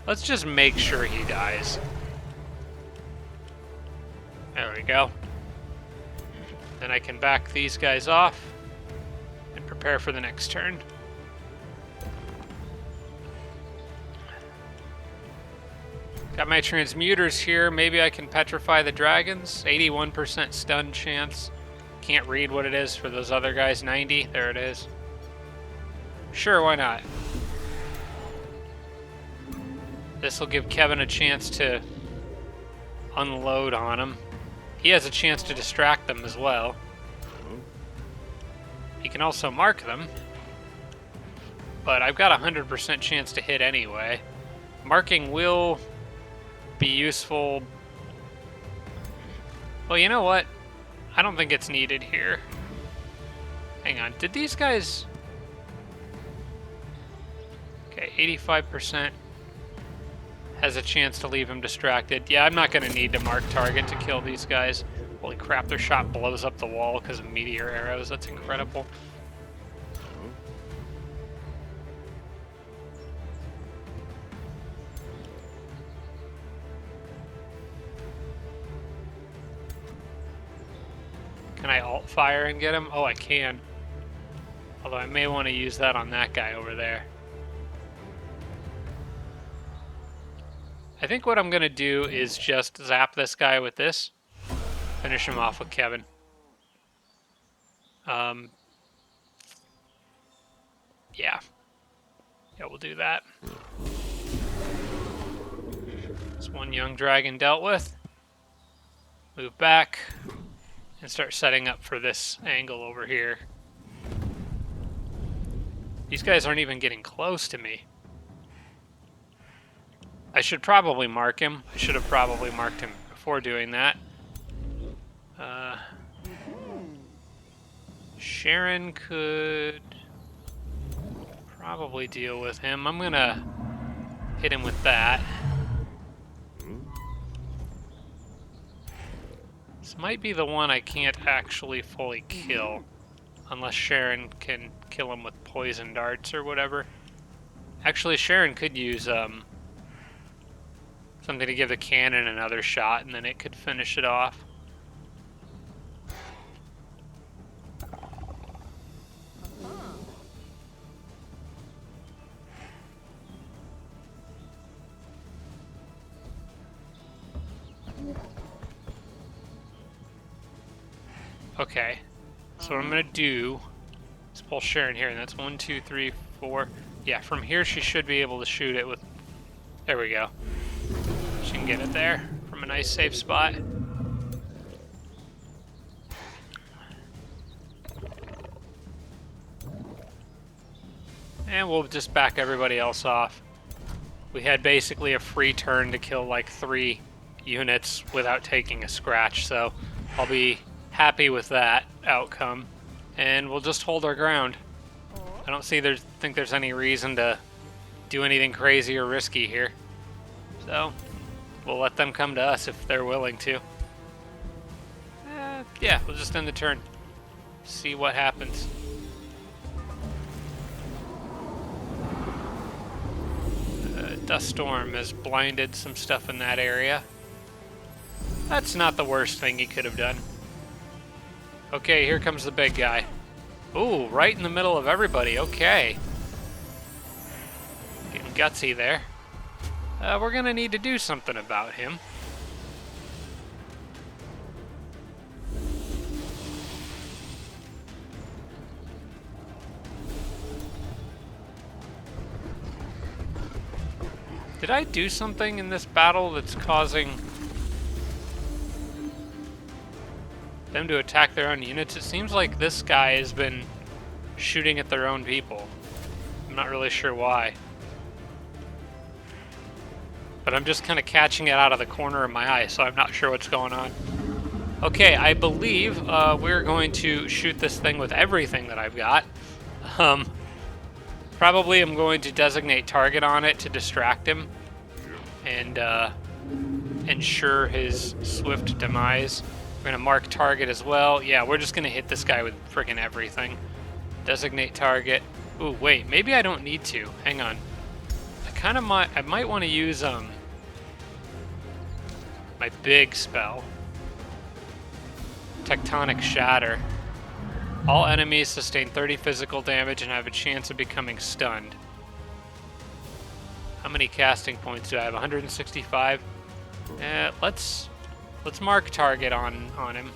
Let's just make sure he dies. There we go. Then I can back these guys off and prepare for the next turn. Got my transmuters here. Maybe I can petrify the dragons. 81% stun chance. Can't read what it is for those other guys. 90. There it is. Sure, why not? This will give Kevin a chance to unload on him. He has a chance to distract them as well. He can also mark them. But I've got a 100% chance to hit anyway. Marking will be useful. Well, you know what? I don't think it's needed here. Hang on. Did these guys... Okay, 85%. Has a chance to leave him distracted. Yeah, I'm not going to need to mark target to kill these guys. Holy crap, their shot blows up the wall because of meteor arrows. That's incredible. Can I alt fire and get him? Oh, I can. Although I may want to use that on that guy over there. I think what I'm going to do is just zap this guy with this. Finish him off with Kevin. Yeah. Yeah, we'll do that. This one young dragon dealt with. Move back. And start setting up for this angle over here. These guys aren't even getting close to me. I should probably mark him. I should have probably marked him before doing that. Sharon could probably deal with him. I'm gonna hit him with that. This might be the one I can't actually fully kill. Unless Sharon can kill him with poison darts or whatever. Actually, Sharon could use something to give the cannon another shot, and then it could finish it off. Okay, so what I'm gonna do is pull Sharon here, and that's 1, 2, 3, 4. Yeah, from here she should be able to shoot it with... There we go. She can get it there from a nice safe spot. And we'll just back everybody else off. We had basically a free turn to kill like 3 units without taking a scratch, so I'll be happy with that outcome. And we'll just hold our ground. I don't think there's any reason to do anything crazy or risky here. So we'll let them come to us if they're willing to. Yeah, we'll just end the turn. See what happens. Dust storm has blinded some stuff in that area. That's not the worst thing he could have done. Okay, here comes the big guy. Ooh, right in the middle of everybody. Okay. Getting gutsy there. We're gonna need to do something about him. Did I do something in this battle that's causing them to attack their own units? It seems like this guy has been shooting at their own people. I'm not really sure why. but I'm just kind of catching it out of the corner of my eye, so I'm not sure what's going on. Okay, I believe we're going to shoot this thing with everything that I've got. Probably I'm going to designate target on it to distract him and ensure his swift demise. We're going to mark target as well. Yeah, we're just going to hit this guy with friggin' everything. Designate target. Ooh, wait, maybe I don't need to. Hang on. I might want to use my big spell. Tectonic Shatter. All enemies sustain 30 physical damage and have a chance of becoming stunned. How many casting points do I have? 165. Let's mark target on him.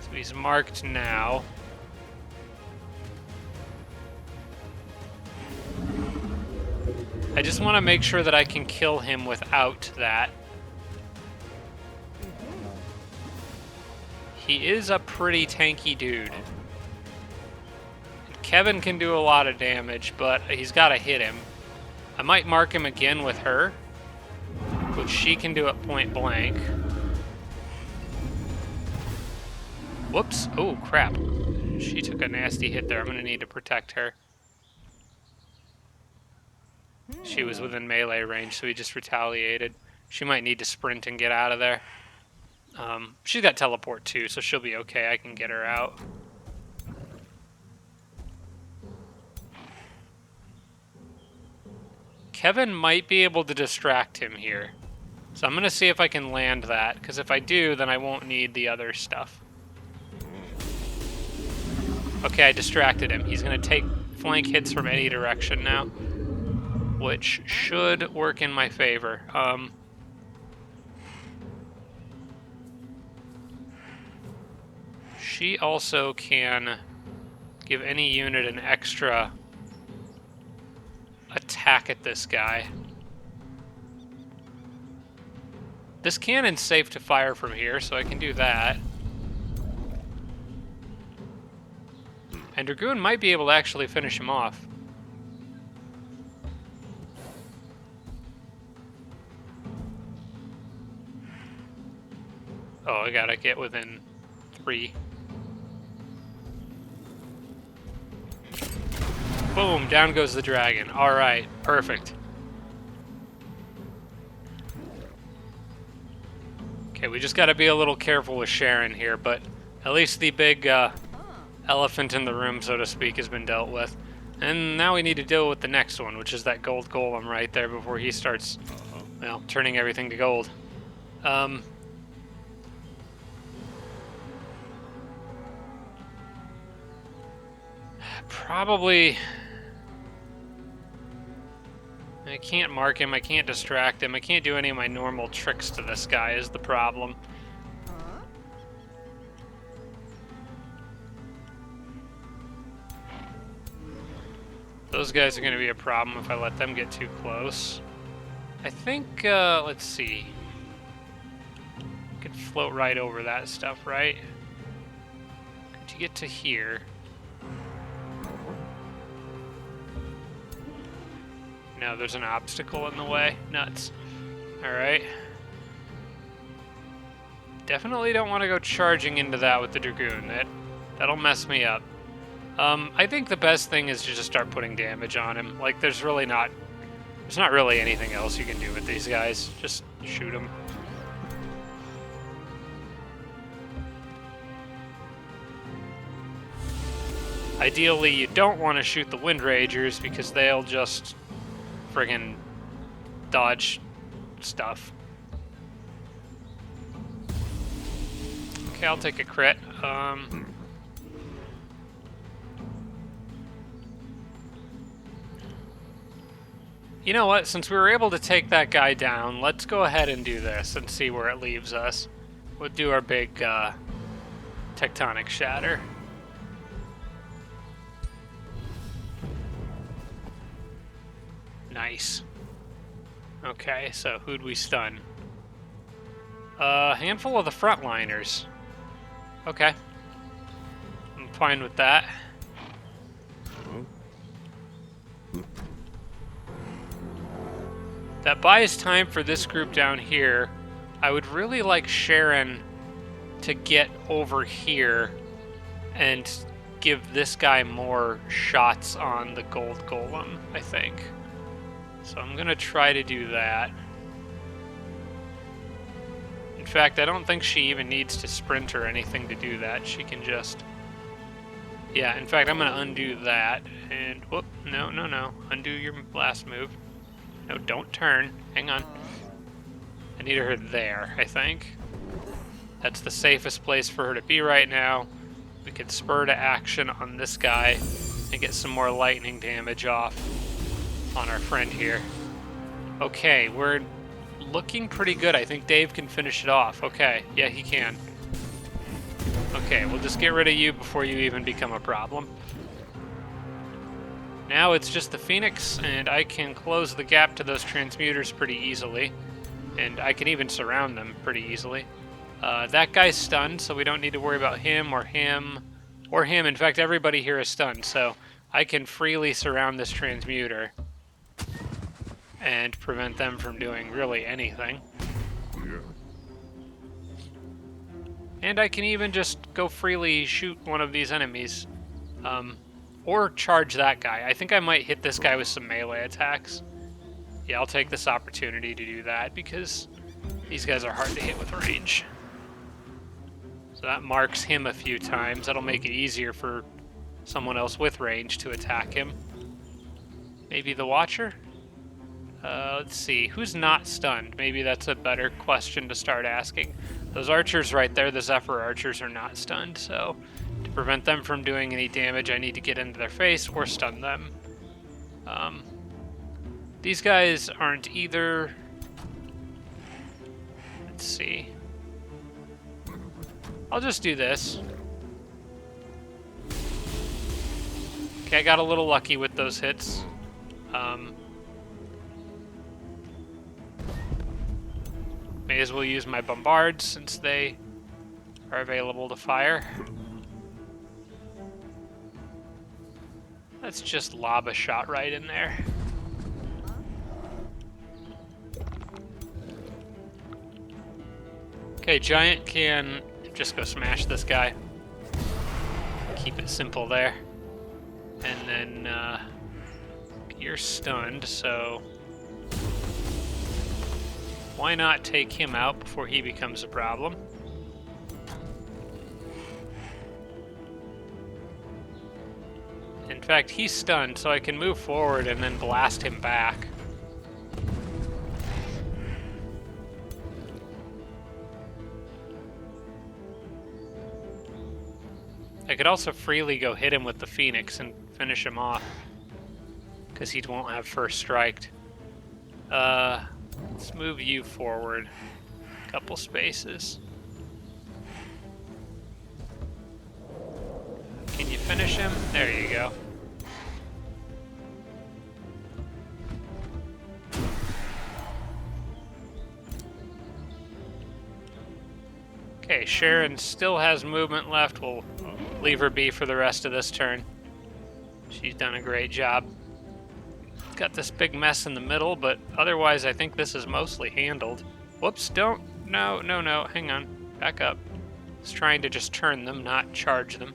So he's marked now. I just want to make sure that I can kill him without that. He is a pretty tanky dude. Kevin can do a lot of damage, but he's got to hit him. I might mark him again with her, which she can do at point blank. Whoops. Oh, crap. She took a nasty hit there. I'm going to need to protect her. She was within melee range, so he just retaliated. She might need to sprint and get out of there. She's got teleport too, so she'll be okay. I can get her out. Kevin might be able to distract him here. So I'm going to see if I can land that, because if I do, then I won't need the other stuff. Okay, I distracted him. He's going to take flank hits from any direction now, which should work in my favor. She also can give any unit an extra attack at this guy. This cannon's safe to fire from here, so I can do that. And Dragoon might be able to actually finish him off. Oh, I gotta get within 3. Boom, down goes the dragon. All right, perfect. Okay, we just got to be a little careful with Sharon here, but at least the big elephant in the room, so to speak, has been dealt with. And now we need to deal with the next one, which is that gold golem right there before he starts, well, turning everything to gold. Probably... I can't mark him, I can't distract him, I can't do any of my normal tricks to this guy is the problem. Those guys are going to be a problem if I let them get too close. I think, let's see. I could float right over that stuff, right? To get to here... No, there's an obstacle in the way. Nuts. Alright. Definitely don't want to go charging into that with the Dragoon. That'll mess me up. I think the best thing is to just start putting damage on him. Like, there's not really anything else you can do with these guys. Just shoot them. Ideally, you don't want to shoot the Wind Ragers because they'll just... friggin' dodge stuff. Okay, I'll take a crit. You know what? Since we were able to take that guy down, let's go ahead and do this and see where it leaves us. We'll do our big tectonic shatter. Nice. Okay, so who'd we stun? A handful of the frontliners. Okay. I'm fine with that. That buys time for this group down here. I would really like Sharon to get over here and give this guy more shots on the gold golem, I think. So I'm gonna try to do that. In fact, I don't think she even needs to sprint or anything to do that. She can just... Yeah, in fact, I'm gonna undo that. And, whoop, no. Undo your last move. No, don't turn. Hang on. I need her there, I think. That's the safest place for her to be right now. We can spur to action on this guy and get some more lightning damage off on our friend here. Okay, we're looking pretty good. I think Dave can finish it off. Okay, yeah, he can. Okay, we'll just get rid of you before you even become a problem. Now it's just the Phoenix, and I can close the gap to those transmuters pretty easily. And I can even surround them pretty easily. That guy's stunned, so we don't need to worry about him or him or him. In fact, everybody here is stunned, so I can freely surround this transmuter and prevent them from doing really anything. And I can even just go freely shoot one of these enemies. Or charge that guy. I think I might hit this guy with some melee attacks. Yeah, I'll take this opportunity to do that because these guys are hard to hit with range. So that marks him a few times. That'll make it easier for someone else with range to attack him. Maybe the Watcher? Let's see. Who's not stunned? Maybe that's a better question to start asking. Those archers right there, the Zephyr archers, are not stunned, so to prevent them from doing any damage, I need to get into their face or stun them. These guys aren't either. Let's see. I'll just do this. Okay, I got a little lucky with those hits. May as well use my bombards since they are available to fire. Let's just lob a shot right in there. Okay, Giant can just go smash this guy. Keep it simple there. And then you're stunned, so why not take him out before he becomes a problem? In fact, he's stunned, so I can move forward and then blast him back. I could also freely go hit him with the Phoenix and finish him off, because he won't have first strike. Let's move you forward a couple spaces. Can you finish him? There you go. Okay, Sharon still has movement left. We'll leave her be for the rest of this turn. She's done a great job. Got this big mess in the middle, but otherwise I think this is mostly handled. Whoops, don't. No, hang on. Back up. I was trying to just turn them, not charge them.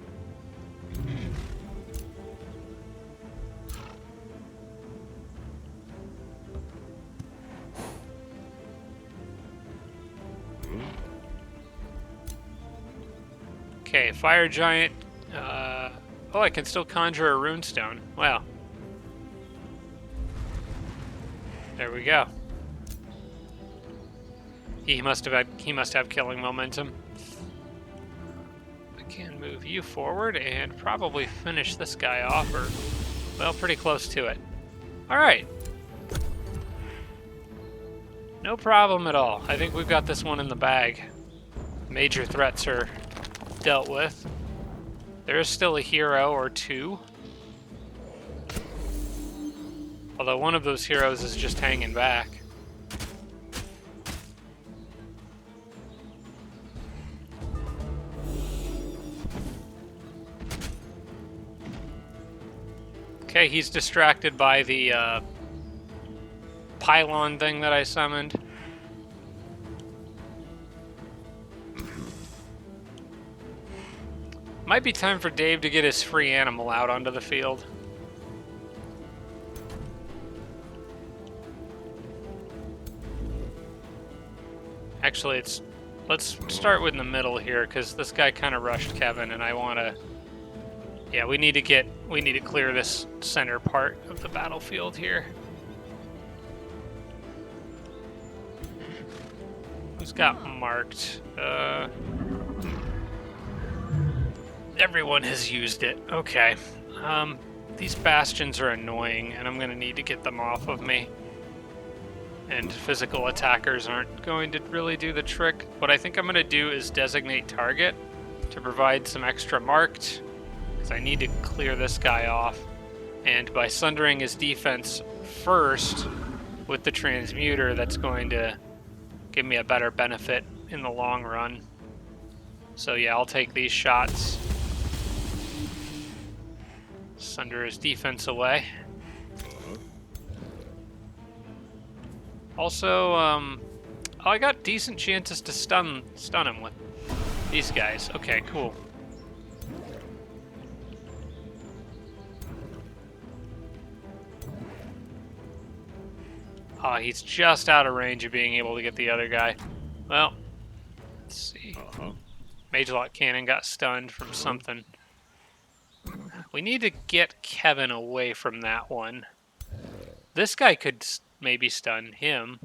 Okay, Fire Giant. Oh, I can still conjure a runestone. Wow. There we go. He must have killing momentum. I can move you forward and probably finish this guy off, or well, pretty close to it. All right. No problem at all. I think we've got this one in the bag. Major threats are dealt with. There is still a hero or two. Although one of those heroes is just hanging back. Okay, he's distracted by the pylon thing that I summoned. Might be time for Dave to get his free animal out onto the field. Actually, let's start with in the middle here, because this guy kind of rushed Kevin, and I want to... Yeah, we need to clear this center part of the battlefield here. Who's got marked? Everyone has used it. Okay. These bastions are annoying, and I'm going to need to get them off of me. And physical attackers aren't going to really do the trick. What I think I'm going to do is designate target to provide some extra marked, because I need to clear this guy off. And by sundering his defense first with the transmuter, that's going to give me a better benefit in the long run. So yeah, I'll take these shots. Sunder his defense away. Also, oh, I got decent chances to stun him with these guys. Okay, cool. Oh, he's just out of range of being able to get the other guy. Well, let's see. Mage Lock Cannon got stunned from something. We need to get Kevin away from that one. This guy could maybe stun him.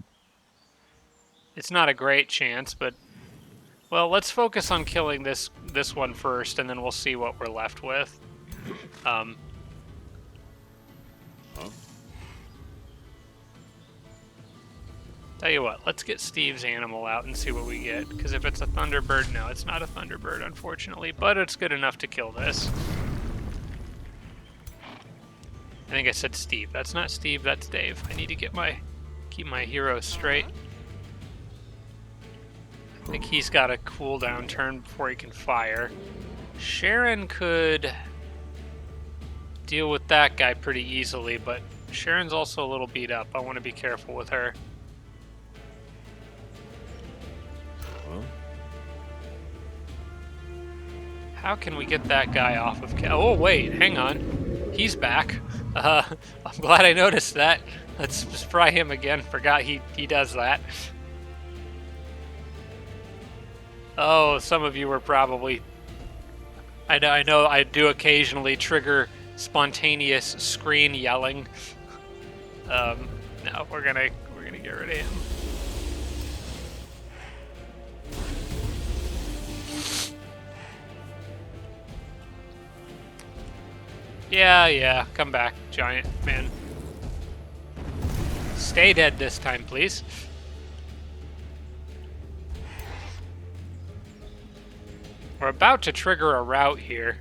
It's not a great chance, but... Well, let's focus on killing this one first, and then we'll see what we're left with. Tell you what, let's get Steve's animal out and see what we get. Because if it's a Thunderbird, no, it's not a Thunderbird, unfortunately. But it's good enough to kill this. I think I said Steve. That's not Steve, that's Dave. I need to get keep my heroes straight. I think he's got a cooldown turn before he can fire. Sharon could deal with that guy pretty easily, but Sharon's also a little beat up. I want to be careful with her. How can we get that guy off of... Oh, wait, hang on. He's back. I'm glad I noticed that. Let's spry him again. Forgot he does that. Oh, some of you were probably... I know I do occasionally trigger spontaneous screen yelling. No, we're gonna get rid of him. Yeah, come back, giant man. Stay dead this time, please. We're about to trigger a rout here.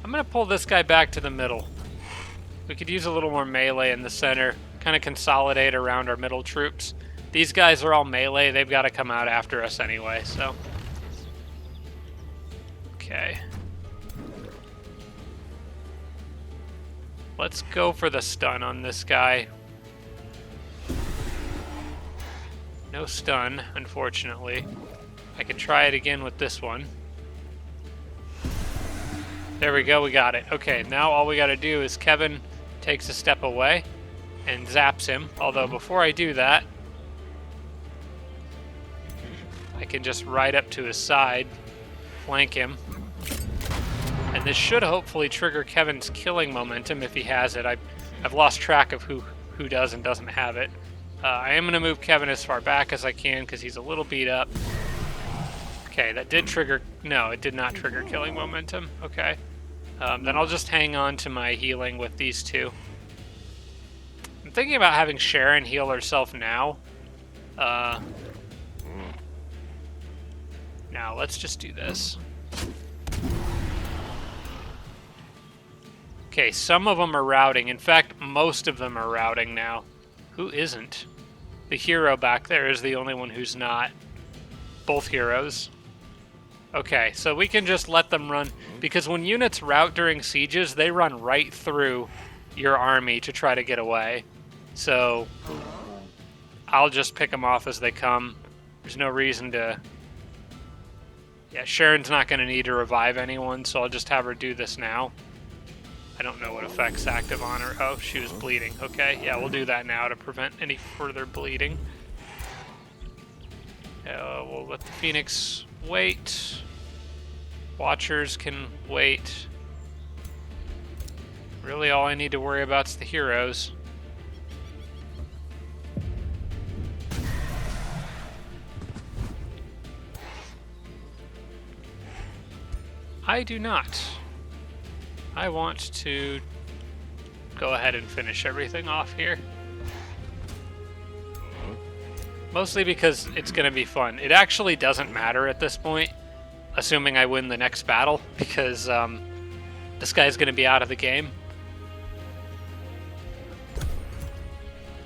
I'm gonna pull this guy back to the middle. We could use a little more melee in the center, kind of consolidate around our middle troops. These guys are all melee, they've got to come out after us anyway, so... Okay. Let's go for the stun on this guy. No stun, unfortunately. I can try it again with this one. There we go, we got it. Okay, now all we gotta do is Kevin takes a step away and zaps him. Although before I do that, I can just ride up to his side, flank him. And this should hopefully trigger Kevin's killing momentum if he has it. I've lost track of who does and doesn't have it. I am going to move Kevin as far back as I can because he's a little beat up. Okay, that did trigger... No, it did not trigger killing momentum. Okay. Then I'll just hang on to my healing with these two. I'm thinking about having Sharon heal herself now. Now, let's just do this. Okay, some of them are routing. In fact, most of them are routing now. Who isn't? The hero back there is the only one who's not. Both heroes. Okay, so we can just let them run. Because when units rout during sieges, they run right through your army to try to get away. So I'll just pick them off as they come. There's no reason to... Yeah, Sharon's not going to need to revive anyone, so I'll just have her do this now. I don't know what effect's active on her. Oh, she was bleeding. Okay, yeah, we'll do that now to prevent any further bleeding. We'll let the Phoenix wait. Watchers can wait. Really, all I need to worry about is the heroes. I do not. I want to go ahead and finish everything off here. Mostly because it's going to be fun. It actually doesn't matter at this point, assuming I win the next battle, because this guy's going to be out of the game.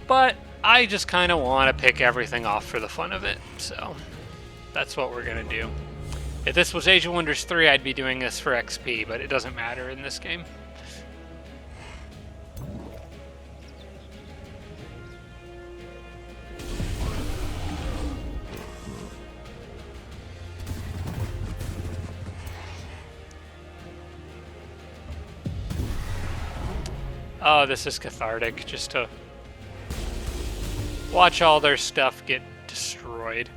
But I just kind of want to pick everything off for the fun of it, so that's what we're going to do. If this was Age of Wonders 3, I'd be doing this for XP, but it doesn't matter in this game. Oh, this is cathartic, just to watch all their stuff get destroyed.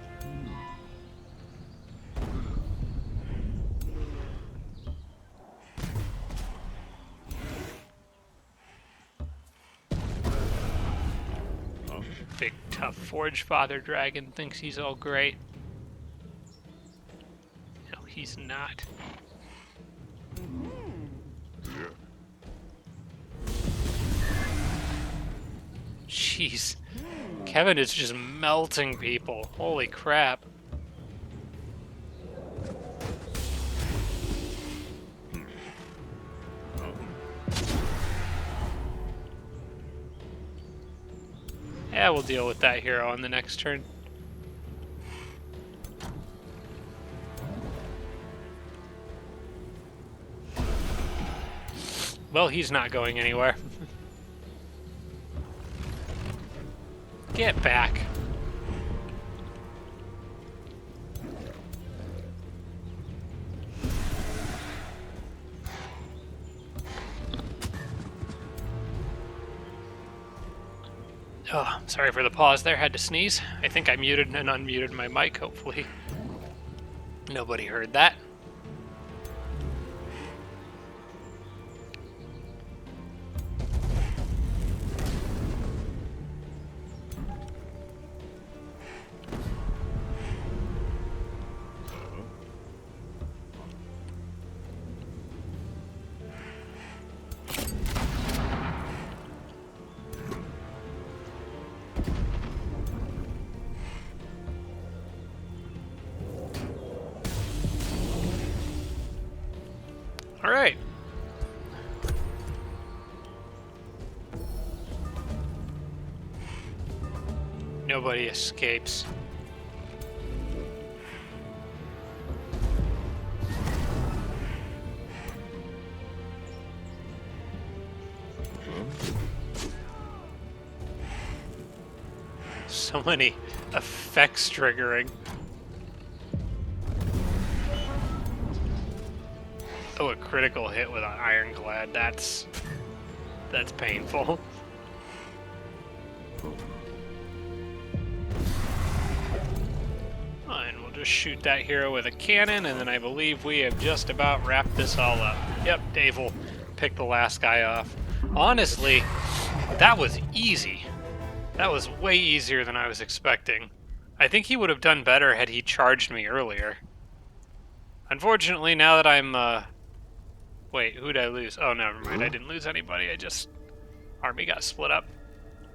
Big tough Forge Father Dragon thinks he's all great. No, he's not. Jeez. Kevin is just melting people. Holy crap. Yeah, we'll deal with that hero on the next turn. Well, he's not going anywhere. Get back. Oh, sorry for the pause there. Had to sneeze. I think I muted and unmuted my mic, hopefully. Nobody heard that. All right. Nobody escapes. So many effects triggering. Oh, a critical hit with an ironclad. That's painful. And we'll just shoot that hero with a cannon, and then I believe we have just about wrapped this all up. Yep, Dave will pick the last guy off. Honestly, that was easy. That was way easier than I was expecting. I think he would have done better had he charged me earlier. Unfortunately, now that I'm, wait, who'd I lose? Oh, never mind. I didn't lose anybody. Army got split up.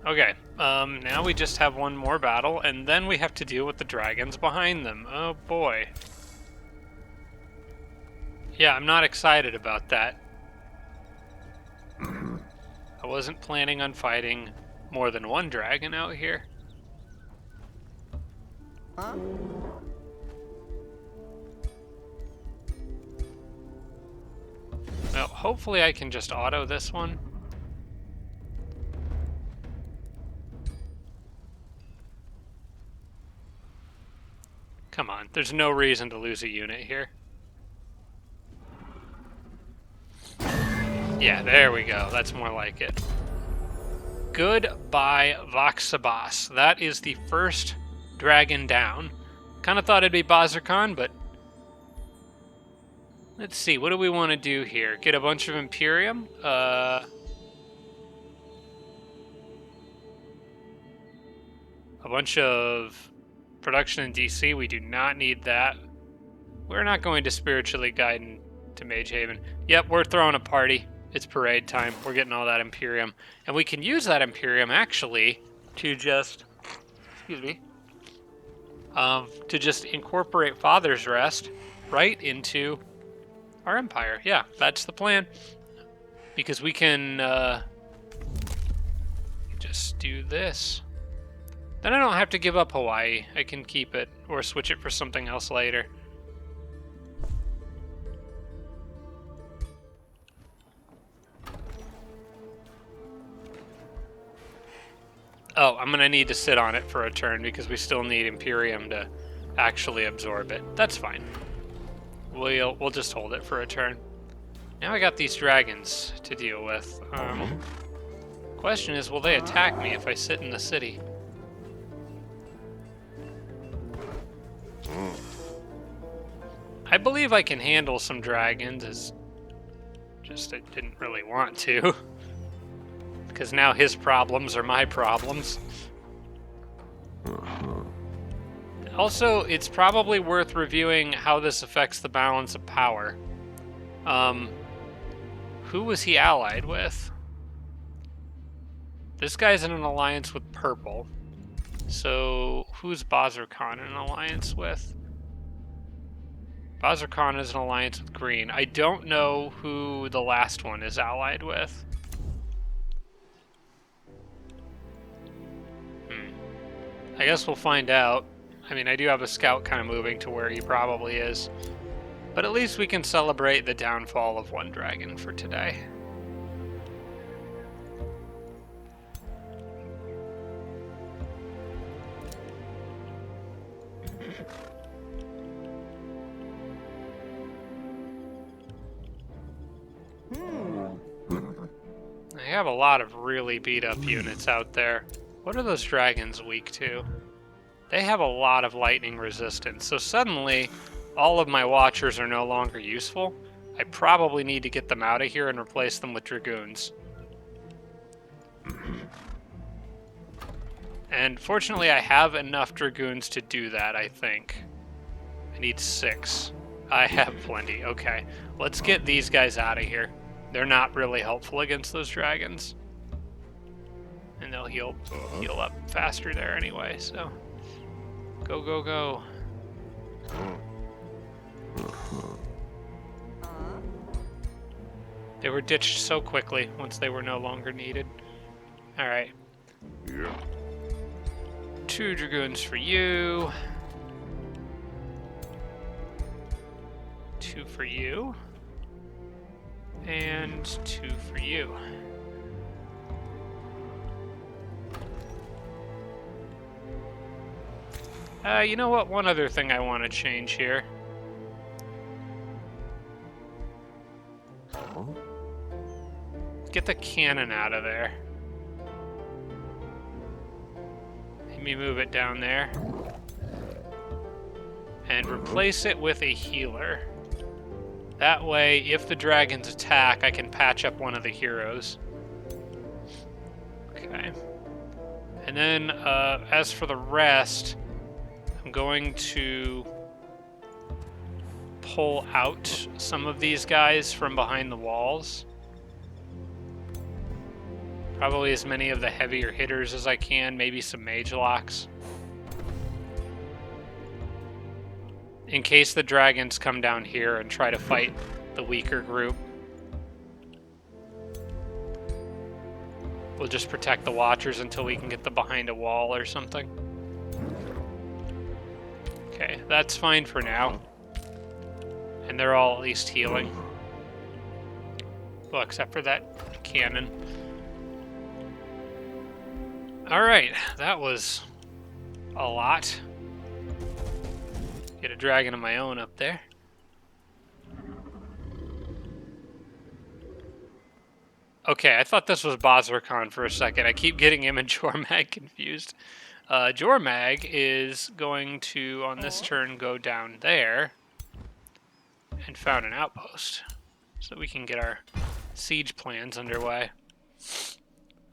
Okay, now we just have one more battle, and then we have to deal with the dragons behind them. Oh, boy. Yeah, I'm not excited about that. I wasn't planning on fighting more than one dragon out here. Huh? Well, hopefully I can just auto this one. Come on, there's no reason to lose a unit here. Yeah, there we go. That's more like it. Goodbye, Vox'Sebas. That is the first dragon down. Kind of thought it'd be Bazarkan, but let's see. What do we want to do here? Get a bunch of Imperium? A bunch of production in DC. We do not need that. We're not going to spiritually guide into Mage Haven. Yep, we're throwing a party. It's parade time. We're getting all that Imperium. And we can use that Imperium, actually, to just... Excuse me. To just incorporate Father's Rest right into our Empire. Yeah, that's the plan. Because we can just do this. Then I don't have to give up Hawaii. I can keep it or switch it for something else later. Oh, I'm going to need to sit on it for a turn because we still need Imperium to actually absorb it. That's fine. We'll just hold it for a turn. Now I got these dragons to deal with. Question is, will they attack me if I sit in the city? I believe I can handle some dragons, it's just I didn't really want to. Because now his problems are my problems. Also, it's probably worth reviewing how this affects the balance of power. Who was he allied with? This guy's in an alliance with purple. So, who's Bazarkan in an alliance with? Bazarkan is an alliance with green. I don't know who the last one is allied with. I guess we'll find out. I mean, I do have a scout kind of moving to where he probably is. But at least we can celebrate the downfall of one dragon for today. I have a lot of really beat up units out there. What are those dragons weak to? They have a lot of lightning resistance, so suddenly all of my watchers are no longer useful. I probably need to get them out of here and replace them with dragoons. And fortunately I have enough dragoons to do that, I think. I need 6. I have plenty. Okay, let's get these guys out of here. They're not really helpful against those dragons. And they'll heal up faster there anyway, so... Go, go, go. They were ditched so quickly once they were no longer needed. Alright. 2 dragoons for you. 2 for you. And 2 for you. You know what? One other thing I want to change here. Get the cannon out of there. Let me move it down there. And replace it with a healer. That way, if the dragons attack, I can patch up one of the heroes. Okay. And then, as for the rest... I'm going to pull out some of these guys from behind the walls. Probably as many of the heavier hitters as I can, maybe some mage locks. In case the dragons come down here and try to fight the weaker group. We'll just protect the watchers until we can get them behind a wall or something. Okay, that's fine for now. And they're all at least healing. Well, except for that cannon. Alright, that was a lot. Get a dragon of my own up there. Okay, I thought this was Bazarkan for a second. I keep getting him and Jormag confused. Jormag is going to, on this turn, go down there and found an outpost so we can get our siege plans underway.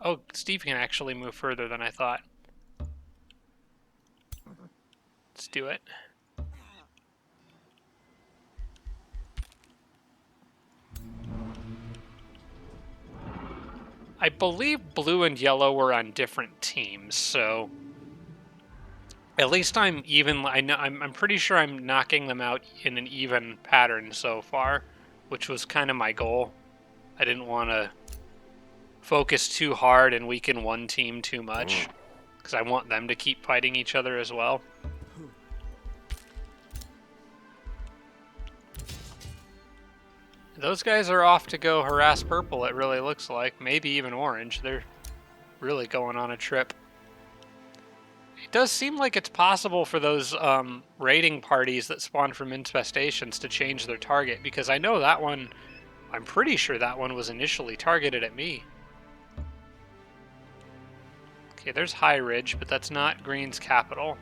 Oh, Steve can actually move further than I thought. Let's do it. I believe blue and yellow were on different teams, so at least I'm even. I'm pretty sure I'm knocking them out in an even pattern so far, which was kind of my goal. I didn't want to focus too hard and weaken one team too much, because I want them to keep fighting each other as well. Those guys are off to go harass purple, it really looks like. Maybe even orange. They're really going on a trip. It does seem like it's possible for those raiding parties that spawn from infestations to change their target, because I know that one, I'm pretty sure that one was initially targeted at me. Okay, there's High Ridge, but that's not Green's capital.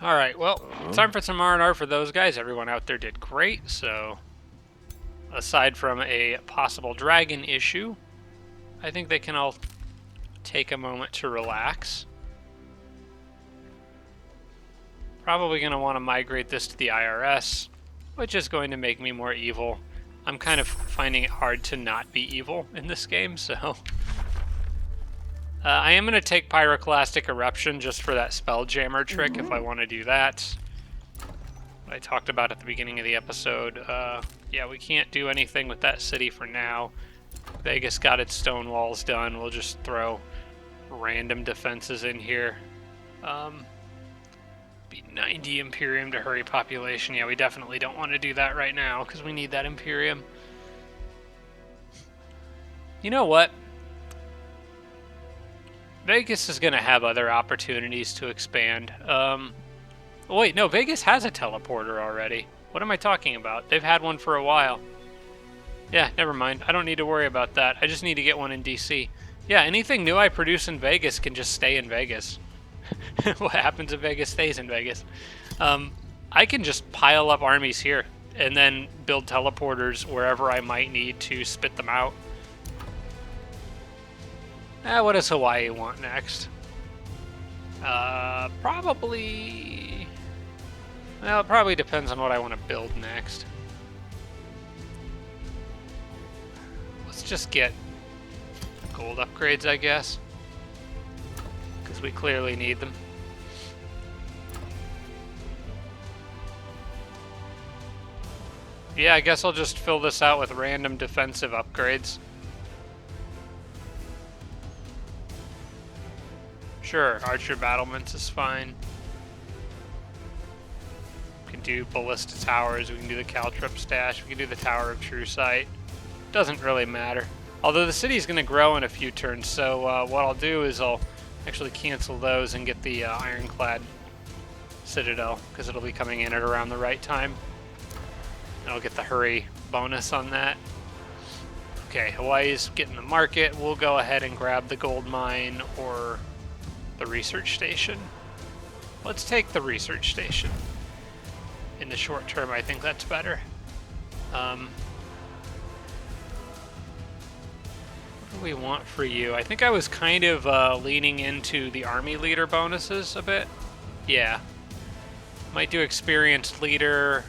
Alright, well, time for some R&R for those guys. Everyone out there did great, so aside from a possible dragon issue, I think they can all take a moment to relax. Probably going to want to migrate this to the IRS, which is going to make me more evil. I'm kind of finding it hard to not be evil in this game, so... I am going to take Pyroclastic Eruption just for that Spelljammer trick if I want to do that. What I talked about at the beginning of the episode. Yeah, we can't do anything with that city for now. Vegas got its stone walls done. We'll just throw random defenses in here. Be 90 Imperium to hurry population. Yeah, we definitely don't want to do that right now because we need that Imperium. You know what? Vegas is going to have other opportunities to expand. Wait, no, Vegas has a teleporter already. What am I talking about? They've had one for a while. Yeah, never mind. I don't need to worry about that. I just need to get one in DC. Yeah, anything new I produce in Vegas can just stay in Vegas. What happens in Vegas stays in Vegas. I can just pile up armies here and then build teleporters wherever I might need to spit them out. What does Hawaii want next? Probably... Well, it probably depends on what I want to build next. Let's just get gold upgrades, I guess. Because we clearly need them. Yeah, I guess I'll just fill this out with random defensive upgrades. Sure, Archer Battlements is fine. We can do Ballista Towers, we can do the Caltrip Stash, we can do the Tower of True Sight. Doesn't really matter. Although the city's going to grow in a few turns, so what I'll do is I'll actually cancel those and get the Ironclad Citadel, because it'll be coming in at around the right time. And I'll get the hurry bonus on that. Okay, Hawaii's getting the market. We'll go ahead and grab the gold mine or the research station. Let's take the research station. In the short term, I think that's better. What do we want for you? I think I was kind of leaning into the army leader bonuses a bit. Yeah. Might do experienced leader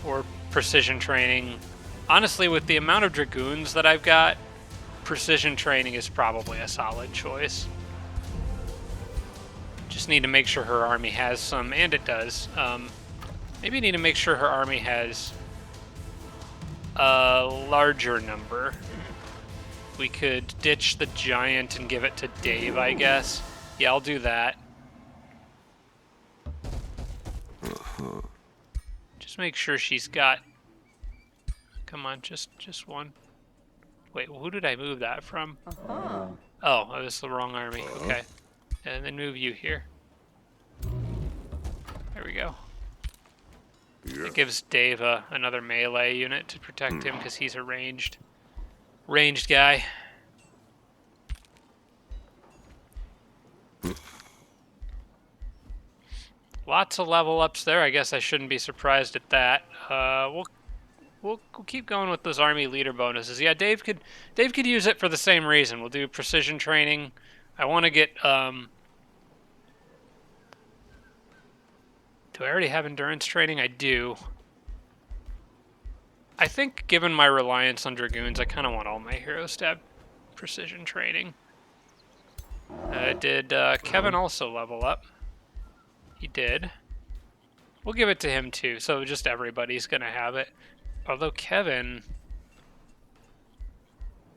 or precision training. Honestly, with the amount of dragoons that I've got, precision training is probably a solid choice. Just need to make sure her army has some, and it does. Maybe need to make sure her army has a larger number. We could ditch the giant and give it to Dave, I guess. Yeah, I'll do that. Just make sure she's got Come on, just one. Wait, who did I move that from? Uh-huh. Oh, that was the wrong army. Okay. And then move you here. There we go. It gives Dave another melee unit to protect him because he's a ranged guy. Lots of level ups there. I guess I shouldn't be surprised at that. We'll keep going with those army leader bonuses. Yeah, Dave could use it for the same reason. We'll do precision training. I want to get do I already have endurance training? I do. I think given my reliance on dragoons, I kind of want all my heroes to have precision training. Did Kevin also level up? He did. We'll give it to him too, so just everybody's gonna have it. Although Kevin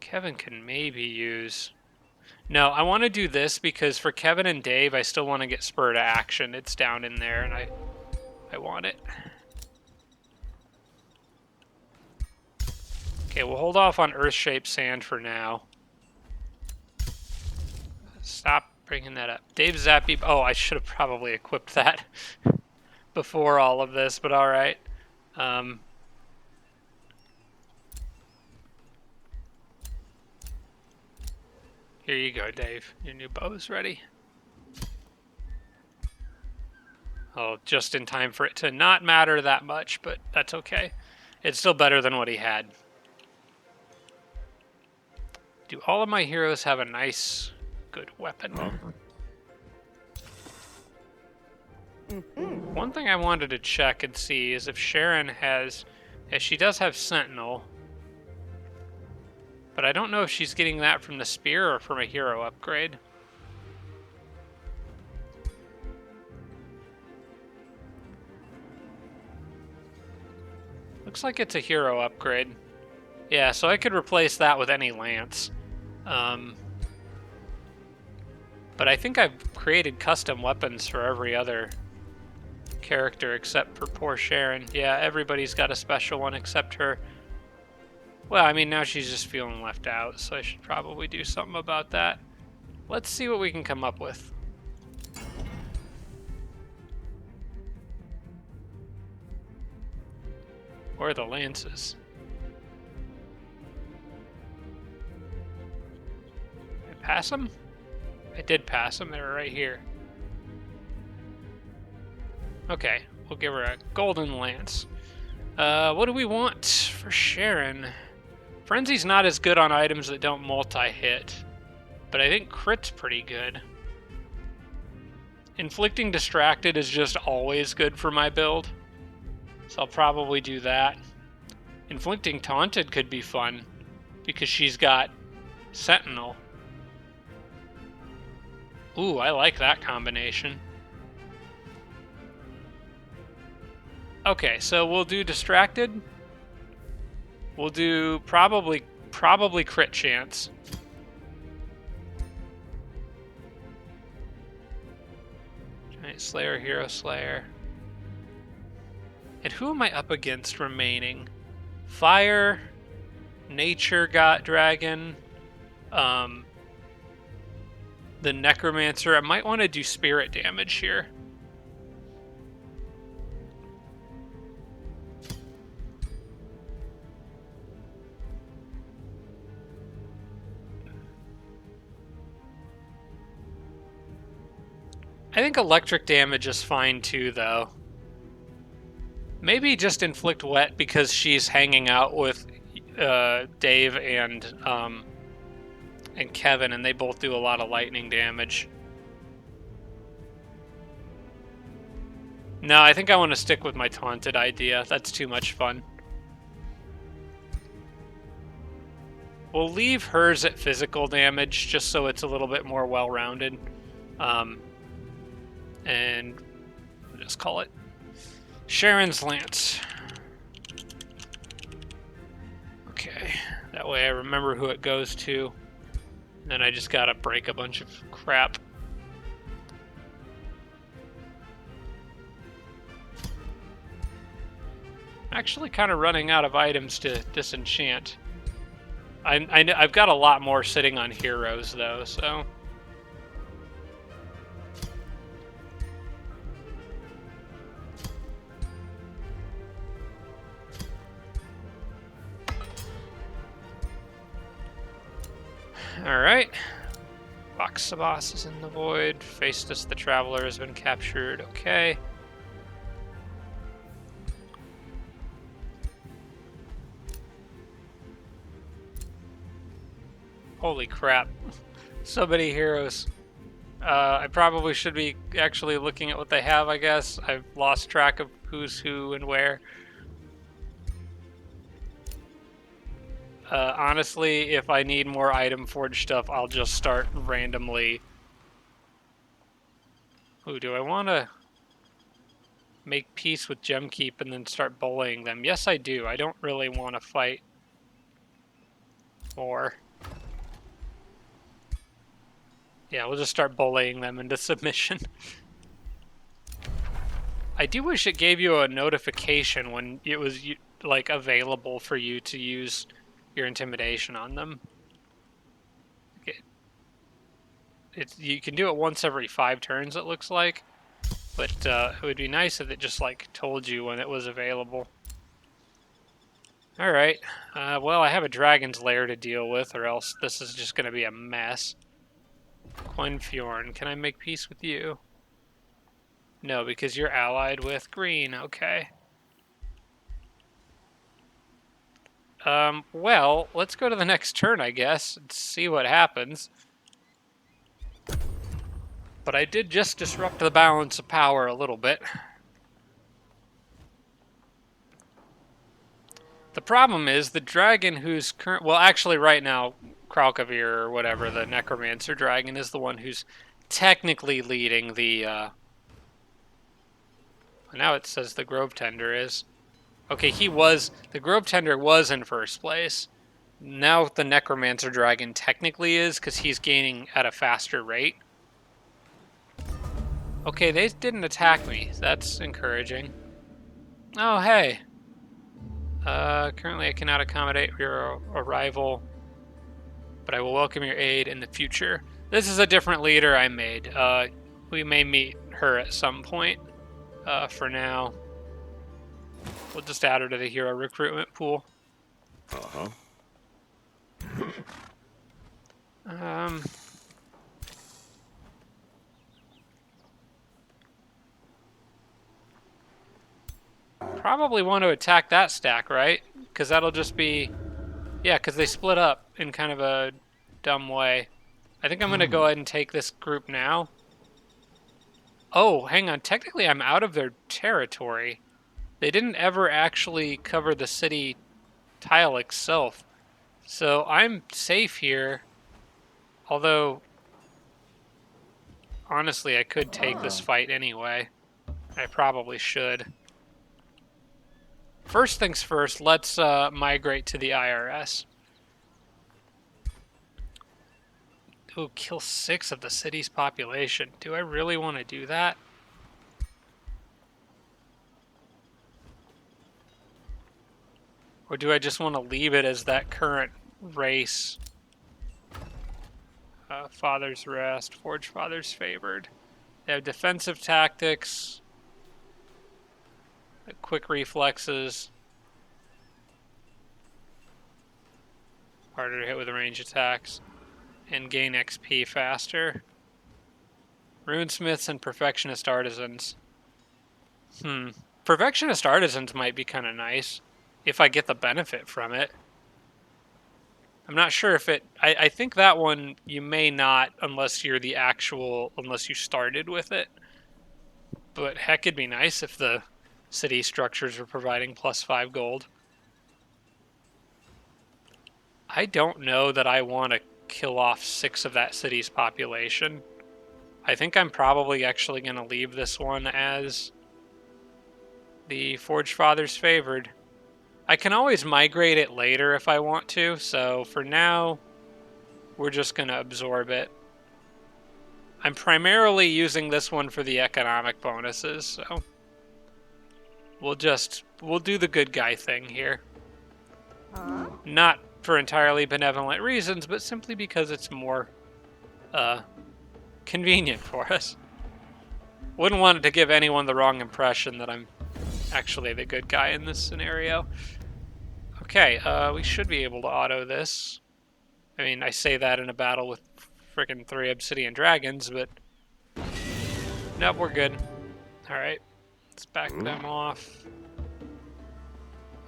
can maybe use... No, I want to do this because for Kevin and Dave, I still want to get spur to action. It's down in there, and I want it. Okay, we'll hold off on Earth-shaped sand for now. Stop bringing that up. Dave Zappy... Oh, I should have probably equipped that before all of this, but alright. Here you go, Dave. Your new bow's ready. Oh, just in time for it to not matter that much, but that's okay. It's still better than what he had. Do all of my heroes have a nice, good weapon? One thing I wanted to check and see is if Sharon has... Yeah, she does have Sentinel. But I don't know if she's getting that from the spear or from a hero upgrade. Looks like it's a hero upgrade. Yeah, so I could replace that with any lance. But I think I've created custom weapons for every other character except for poor Sharon. Yeah, everybody's got a special one except her. Well, I mean, now she's just feeling left out, so I should probably do something about that. Let's see what we can come up with. Where are the lances? Did I pass them? I did pass them. They were right here. Okay, we'll give her a golden lance. What do we want for Sharon? Frenzy's not as good on items that don't multi-hit, but I think crit's pretty good. Inflicting Distracted is just always good for my build, so I'll probably do that. Inflicting Taunted could be fun, because she's got Sentinel. Ooh, I like that combination. Okay, so we'll do Distracted. We'll do probably crit chance. Giant Slayer, Hero Slayer. And who am I up against remaining? Fire, Nature Got Dragon, the Necromancer. I might want to do spirit damage here. I think electric damage is fine too, though. Maybe just inflict wet because she's hanging out with Dave and Kevin, and they both do a lot of lightning damage. No, I think I want to stick with my taunted idea. That's too much fun. We'll leave hers at physical damage just so it's a little bit more well-rounded. And we'll just call it Sharon's Lance. Okay, that way I remember who it goes to. And then I just gotta break a bunch of crap. Actually kind of running out of items to disenchant. I've got a lot more sitting on heroes, though, so... Alright. Vox'Sebas is in the void. Faceless the Traveler has been captured. Okay. Holy crap. So many heroes. I probably should be actually looking at what they have, I guess. I've lost track of who's who and where. Honestly, if I need more item forge stuff, I'll just start randomly. Ooh, do I want to make peace with Gemkeep and then start bullying them? Yes, I do. I don't really want to fight more. Yeah, we'll just start bullying them into submission. I do wish it gave you a notification when it was like available for you to use your intimidation on them. You can do it once every 5 turns, it looks like, but it would be nice if it just like told you when it was available. All right, well, I have a dragon's lair to deal with, or else this is just going to be a mess. Quenfjorn, can I make peace with you? No, because you're allied with green. Okay. Well, let's go to the next turn, I guess, and see what happens. But I did just disrupt the balance of power a little bit. The problem is the dragon who's current... Well, actually, right now, Kralkavir, or whatever, the Necromancer dragon, is the one who's technically leading the... Now it says the Grove Tender is. Okay, the Grove Tender was in first place. Now the Necromancer dragon technically is, because he's gaining at a faster rate. Okay, they didn't attack me. That's encouraging. Oh, hey. Currently I cannot accommodate your arrival, but I will welcome your aid in the future. This is a different leader I made. We may meet her at some point. For now, we'll just add her to the hero recruitment pool. Probably want to attack that stack, right? Because that'll just be... Yeah, because they split up in kind of a dumb way. I think I'm going to go ahead and take this group now. Oh, hang on. Technically, I'm out of their territory. They didn't ever actually cover the city tile itself. So I'm safe here. Although, honestly, I could take this fight anyway. I probably should. First things first, let's migrate to the IRS. Ooh, kill 6 of the city's population. Do I really want to do that? Or do I just want to leave it as that current race? Father's Rest, Forge Father's Favored. They have defensive tactics, quick reflexes, harder to hit with range attacks, and gain XP faster. Runesmiths and Perfectionist Artisans. Perfectionist Artisans might be kind of nice if I get the benefit from it. I'm not sure if it... I think that one you may not unless you're the actual... unless you started with it. But heck, it'd be nice if the city structures were providing +5 gold. I don't know that I want to kill off 6 of that city's population. I think I'm probably actually going to leave this one as the Forge Father's Favored. I can always migrate it later if I want to, so for now, we're just going to absorb it. I'm primarily using this one for the economic bonuses, so... We'll do the good guy thing here. Huh? Not for entirely benevolent reasons, but simply because it's more convenient for us. Wouldn't want it to give anyone the wrong impression that I'm actually the good guy in this scenario. Okay, we should be able to auto this. I mean, I say that in a battle with freaking 3 obsidian dragons, but nope, we're good. Alright, let's back them off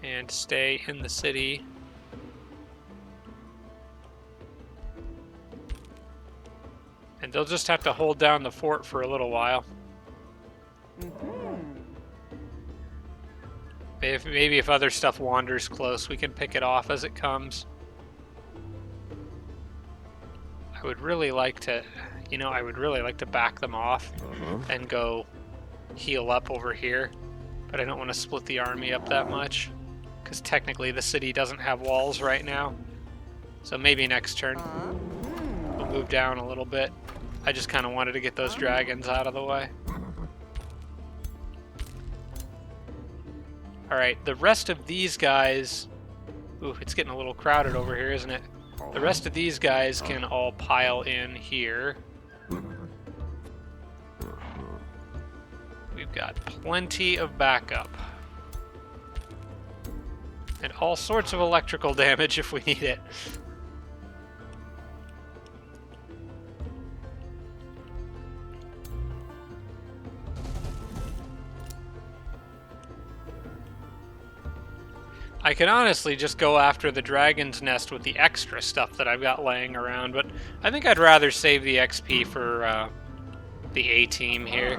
and stay in the city. And they'll just have to hold down the fort for a little while. Maybe if other stuff wanders close, we can pick it off as it comes. I would really like to, I would really like to back them off and go heal up over here. But I don't want to split the army up that much, because technically the city doesn't have walls right now. So maybe next turn we'll move down a little bit. I just kind of wanted to get those dragons out of the way. Alright, the rest of these guys... Ooh, it's getting a little crowded over here, isn't it? The rest of these guys can all pile in here. We've got plenty of backup. And all sorts of electrical damage if we need it. I can honestly just go after the dragon's nest with the extra stuff that I've got laying around, but I think I'd rather save the XP for the A-team here.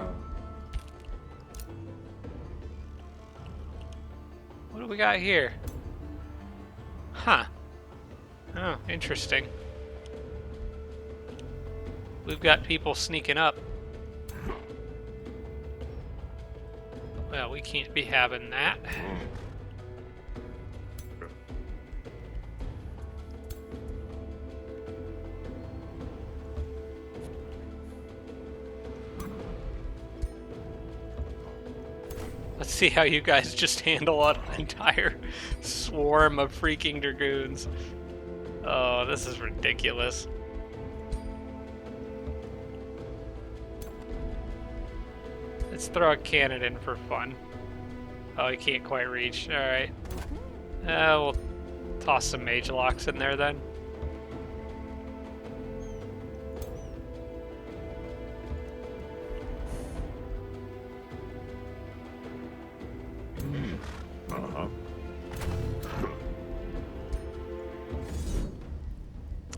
What do we got here? Huh. Oh, interesting. We've got people sneaking up. Well, we can't be having that. Let's see how you guys just handle an entire swarm of freaking dragoons. Oh, this is ridiculous. Let's throw a cannon in for fun. Oh, he can't quite reach. Alright. We'll toss some mage locks in there then.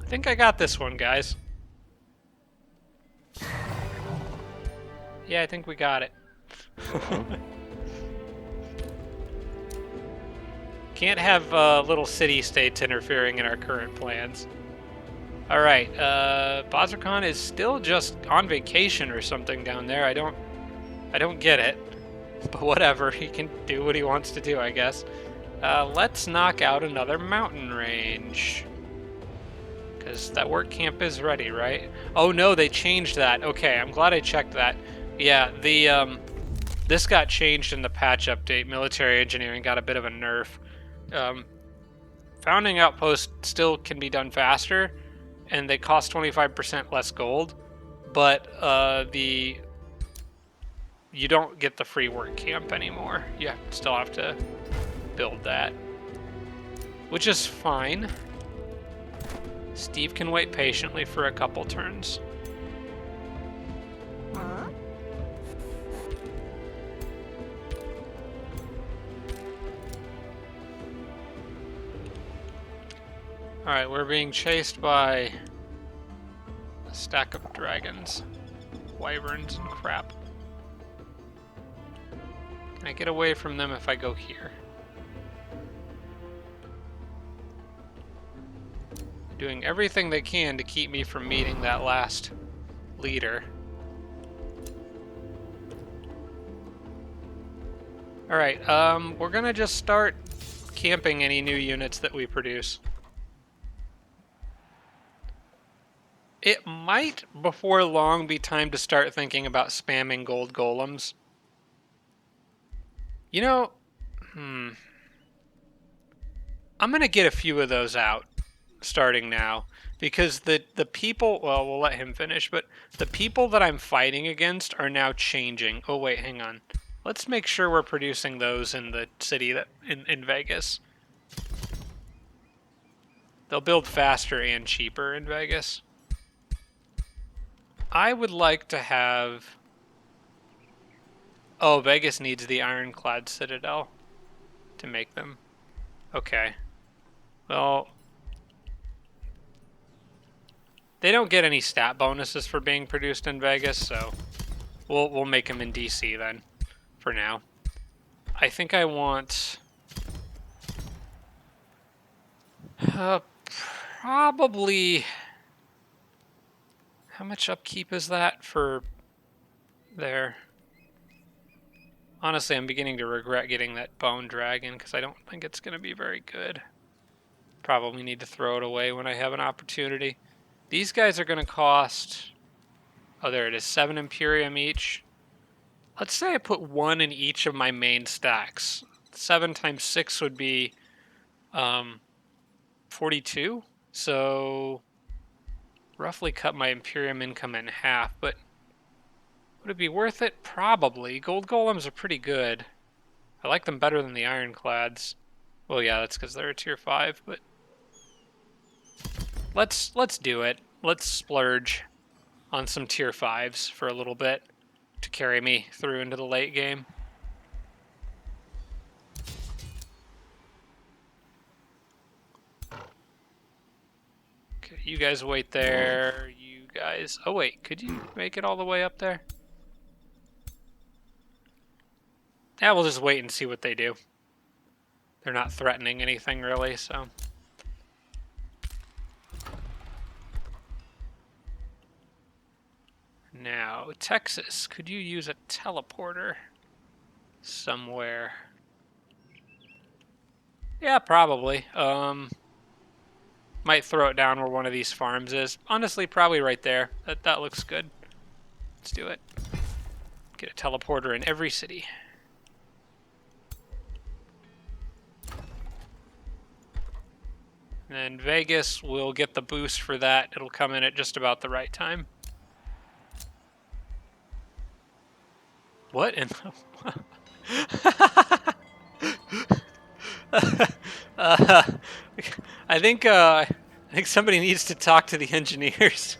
I think I got this one, guys. Yeah, I think we got it. Can't have little city-states interfering in our current plans. Alright, Bazarkan is still just on vacation or something down there. I don't get it. But whatever, he can do what he wants to do, I guess. Let's knock out another mountain range. Because that work camp is ready, right? Oh no, they changed that. Okay, I'm glad I checked that. Yeah, this got changed in the patch update. Military engineering got a bit of a nerf. Founding outposts still can be done faster, and they cost 25% less gold, but you don't get the free work camp anymore. You still have to build that, which is fine. Steve can wait patiently for a couple turns. Alright, we're being chased by a stack of dragons, wyverns, and crap. Can I get away from them if I go here? Doing everything they can to keep me from meeting that last leader. Alright, we're gonna just start camping any new units that we produce. It might, before long, be time to start thinking about spamming gold golems. You know, I'm gonna get a few of those out starting now because the people. Well, we'll let him finish, but the people that I'm fighting against are now changing. Oh wait, hang on. Let's make sure we're producing those in the city that in Vegas. They'll build faster and cheaper in Vegas. I would like to have. Oh, Vegas needs the ironclad citadel to make them. Okay. Well, they don't get any stat bonuses for being produced in Vegas, so we'll make them in DC then, for now. I think I want probably. How much upkeep is that for there? Honestly, I'm beginning to regret getting that bone dragon because I don't think it's going to be very good. Probably need to throw it away when I have an opportunity. These guys are going to cost. Oh, there it is. 7 Imperium each. Let's say I put 1 in each of my main stacks. 7 times 6 would be 42. So roughly cut my Imperium income in half. But would it be worth it? Probably. Gold golems are pretty good. I like them better than the ironclads. Well, yeah, that's because they're a tier 5. But let's do it. Let's splurge on some tier 5s for a little bit to carry me through into the late game. Okay, you guys wait there. You guys... Oh, wait. Could you make it all the way up there? Yeah, we'll just wait and see what they do. They're not threatening anything, really, so... Now, Texas, could you use a teleporter somewhere? Yeah, probably. Might throw it down where one of these farms is. Honestly, probably right there. That looks good. Let's do it. Get a teleporter in every city. And then Vegas will get the boost for that. It'll come in at just about the right time. What in the... I think somebody needs to talk to the engineers.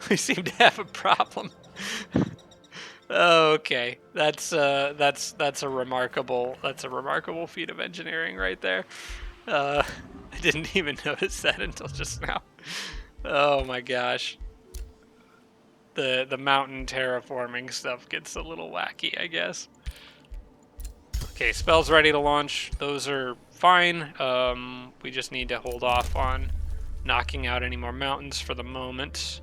We seem to have a problem. Okay, that's a remarkable feat of engineering right there. I didn't even notice that until just now. Oh my gosh. The mountain terraforming stuff gets a little wacky, I guess. Okay, spells ready to launch. Those are fine. We just need to hold off on knocking out any more mountains for the moment.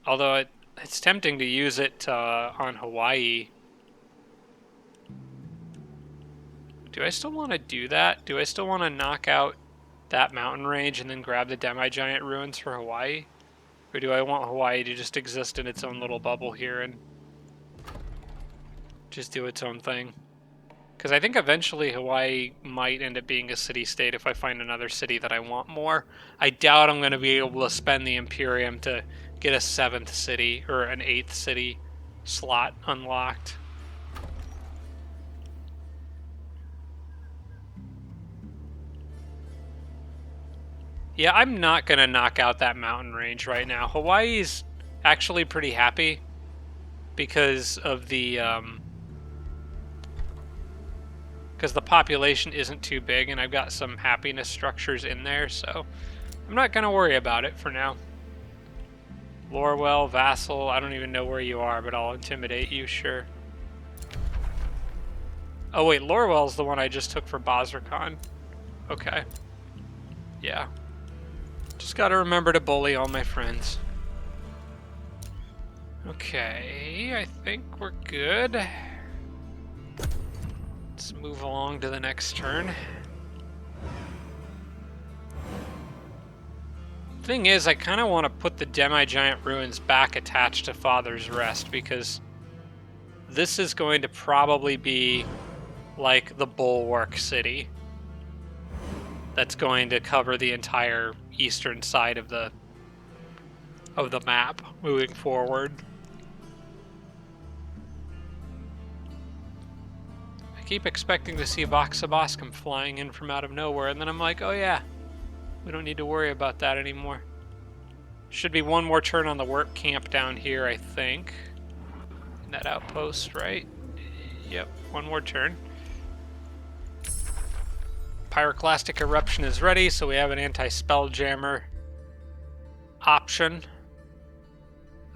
Although it's tempting to use it on Hawaii. Do I still want to do that? Do I still want to knock out that mountain range and then grab the demi-giant ruins for Hawaii? Or do I want Hawaii to just exist in its own little bubble here and just do its own thing? Because I think eventually Hawaii might end up being a city-state if I find another city that I want more. I doubt I'm going to be able to spend the Imperium to get a 7th city or an 8th city slot unlocked. Yeah, I'm not going to knock out that mountain range right now. Hawaii's actually pretty happy because of the population isn't too big and I've got some happiness structures in there, so I'm not going to worry about it for now. Lorwell, Vassal, I don't even know where you are, but I'll intimidate you, sure. Oh wait, Lorwell's the one I just took for Bazirkan. Okay. Yeah. Just gotta remember to bully all my friends. Okay, I think we're good. Let's move along to the next turn. Thing is, I kind of want to put the demi-giant ruins back attached to Father's Rest because this is going to probably be like the bulwark city that's going to cover the entire eastern side of the map moving forward. I keep expecting to see Vox'Sebas come flying in from out of nowhere, and then I'm like, oh yeah, we don't need to worry about that anymore. Should be one more turn on the work camp down here, I think. In that outpost, right? Yep, one more turn. Pyroclastic Eruption is ready, so we have an anti-spelljammer option.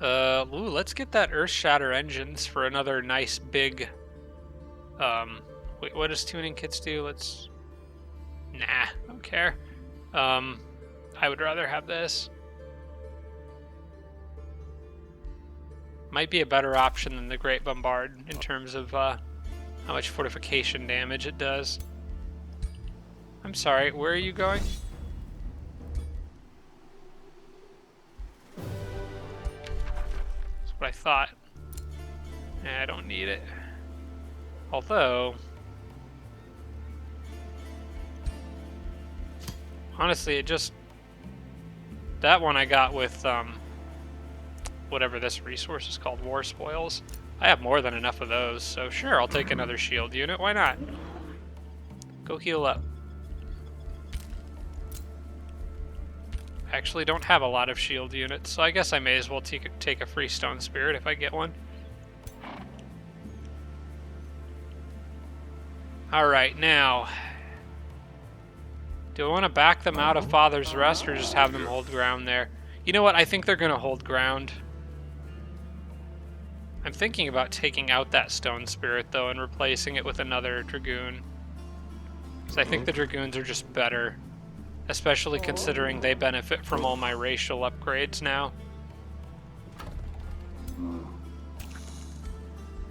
Ooh, let's get that Earthshatter Engines for another nice big... wait, what does tuning kits do? Let's... Nah, don't care. I would rather have this. Might be a better option than the Great Bombard in terms of how much fortification damage it does. I'm sorry, where are you going? That's what I thought. Nah, I don't need it. Although... honestly, it just... that one I got with, whatever this resource is called, War Spoils. I have more than enough of those, so sure, I'll take another shield unit. Why not? Go heal up. I actually don't have a lot of shield units, so I guess I may as well take a free Stone Spirit if I get one. Alright, now... do I want to back them out of Father's Rest or just have them hold ground there? You know what? I think they're going to hold ground. I'm thinking about taking out that Stone Spirit, though, and replacing it with another Dragoon. Because I think the Dragoons are just better. Especially considering they benefit from all my racial upgrades now. And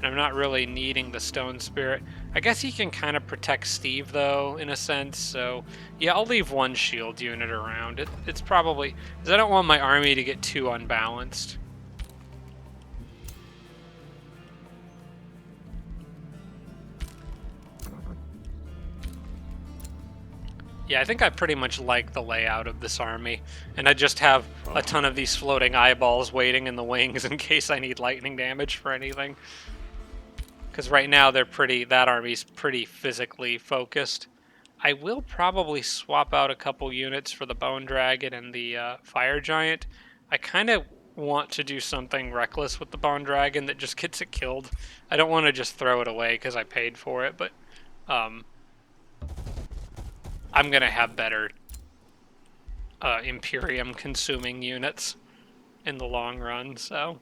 I'm not really needing the Stone Spirit. I guess he can kind of protect Steve, though, in a sense. So, yeah, I'll leave one shield unit around. It's probably... because I don't want my army to get too unbalanced. Yeah, I think I pretty much like the layout of this army. And I just have a ton of these floating eyeballs waiting in the wings in case I need lightning damage for anything. Because right now that army's pretty physically focused. I will probably swap out a couple units for the Bone Dragon and the Fire Giant. I kind of want to do something reckless with the Bone Dragon that just gets it killed. I don't want to just throw it away because I paid for it, but I'm going to have better Imperium consuming units in the long run, so...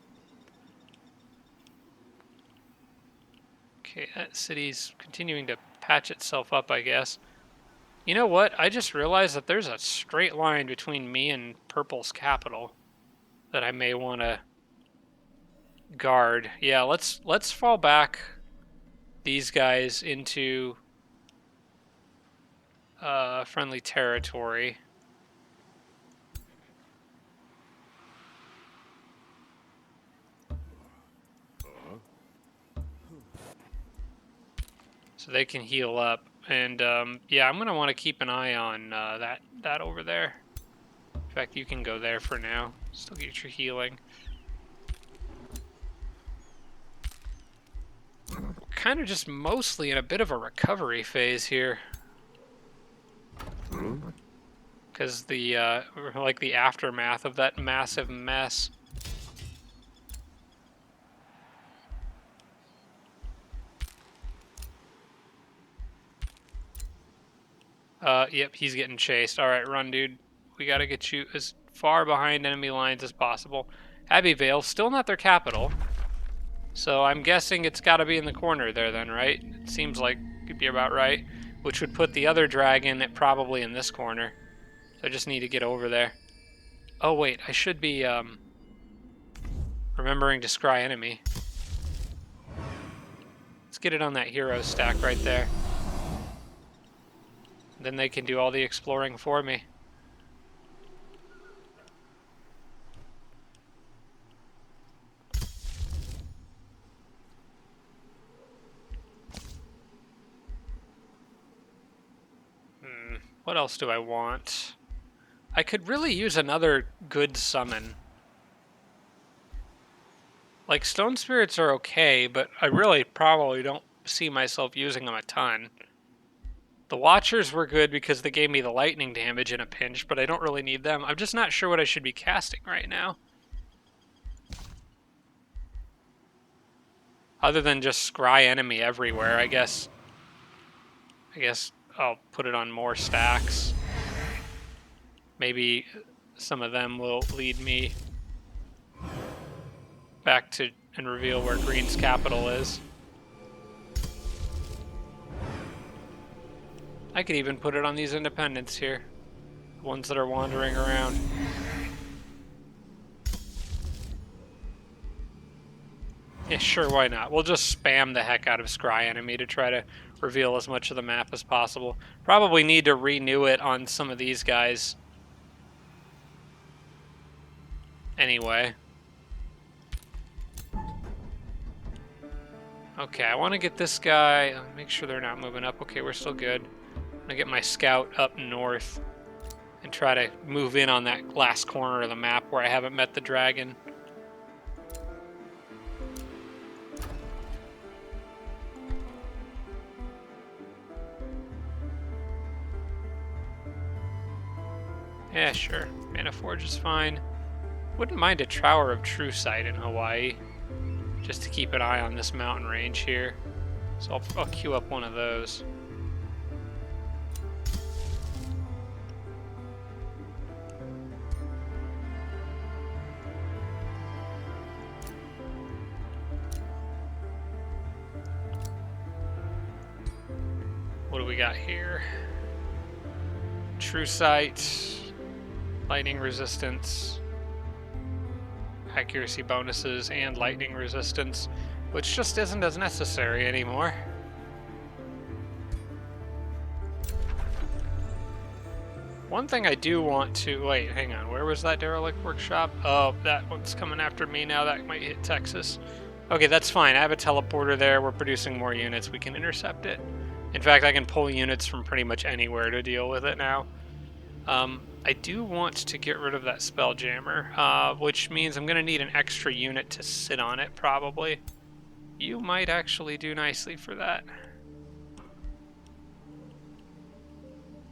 okay, that city's continuing to patch itself up, I guess. You know what? I just realized that there's a straight line between me and Purple's capital that I may want to guard. Yeah, let's fall back these guys into friendly territory. So they can heal up. And yeah, I'm going to want to keep an eye on that over there. In fact, you can go there for now. Still get your healing. Kind of just mostly in a bit of a recovery phase here. Because the like the aftermath of that massive mess. Yep, he's getting chased. Alright, run, dude. We gotta get you as far behind enemy lines as possible. Abbeyvale, still not their capital. So I'm guessing it's gotta be in the corner there then, right? It seems like it'd be about right. Which would put the other dragon probably in this corner. So I just need to get over there. Oh wait, I should be remembering to scry enemy. Let's get it on that hero stack right there. Then they can do all the exploring for me. What else do I want? I could really use another good summon. Like, stone spirits are okay, but I really probably don't see myself using them a ton. The Watchers were good because they gave me the lightning damage in a pinch, but I don't really need them. I'm just not sure what I should be casting right now. Other than just scry enemy everywhere, I guess I'll put it on more stacks. Maybe some of them will lead me back to and reveal where green's capital is. I could even put it on these independents here. The ones that are wandering around. Yeah, sure, why not? We'll just spam the heck out of scry enemy to try to reveal as much of the map as possible. Probably need to renew it on some of these guys. Anyway. Okay, I want to get this guy. Make sure they're not moving up. Okay, we're still good. I'm going to get my scout up north and try to move in on that last corner of the map where I haven't met the dragon. Yeah, sure. Mana Forge is fine. Wouldn't mind a Trower of True Sight in Hawaii, just to keep an eye on this mountain range here. So I'll queue up one of those. What do we got here? True Sight, lightning resistance, accuracy bonuses, and lightning resistance, which just isn't as necessary anymore. One thing I do want to... Wait, hang on. Where was that derelict workshop? Oh, that one's coming after me now. That might hit Texas. Okay, that's fine. I have a teleporter there. We're producing more units. We can intercept it. In fact, I can pull units from pretty much anywhere to deal with it now. I do want to get rid of that Spelljammer, which means I'm going to need an extra unit to sit on it, probably. You might actually do nicely for that.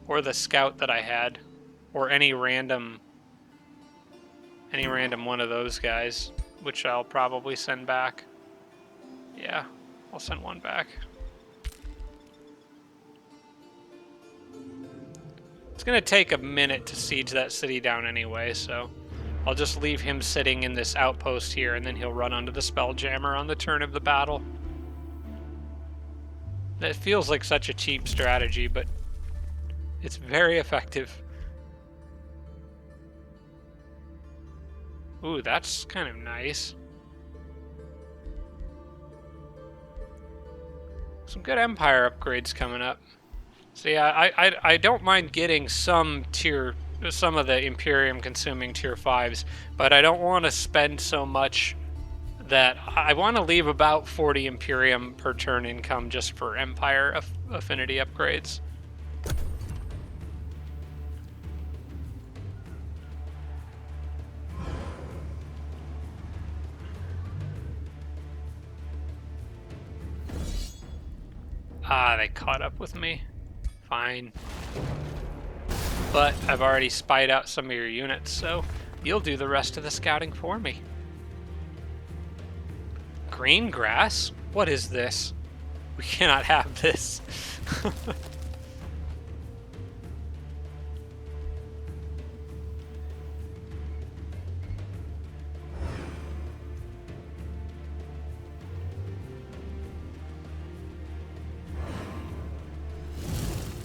Or the scout that I had. Or any random one of those guys, which I'll probably send back. Yeah, I'll send one back. It's going to take a minute to siege that city down anyway, so I'll just leave him sitting in this outpost here, and then he'll run onto the Spelljammer on the turn of the battle. That feels like such a cheap strategy, but it's very effective. Ooh, that's kind of nice. Some good Empire upgrades coming up. So yeah, I don't mind getting some of the Imperium consuming tier 5s, but I don't want to spend so much that I want to leave about 40 Imperium per turn income just for Empire affinity upgrades. Ah, they caught up with me. Fine. But I've already spied out some of your units, so you'll do the rest of the scouting for me. Green grass? What is this? We cannot have this.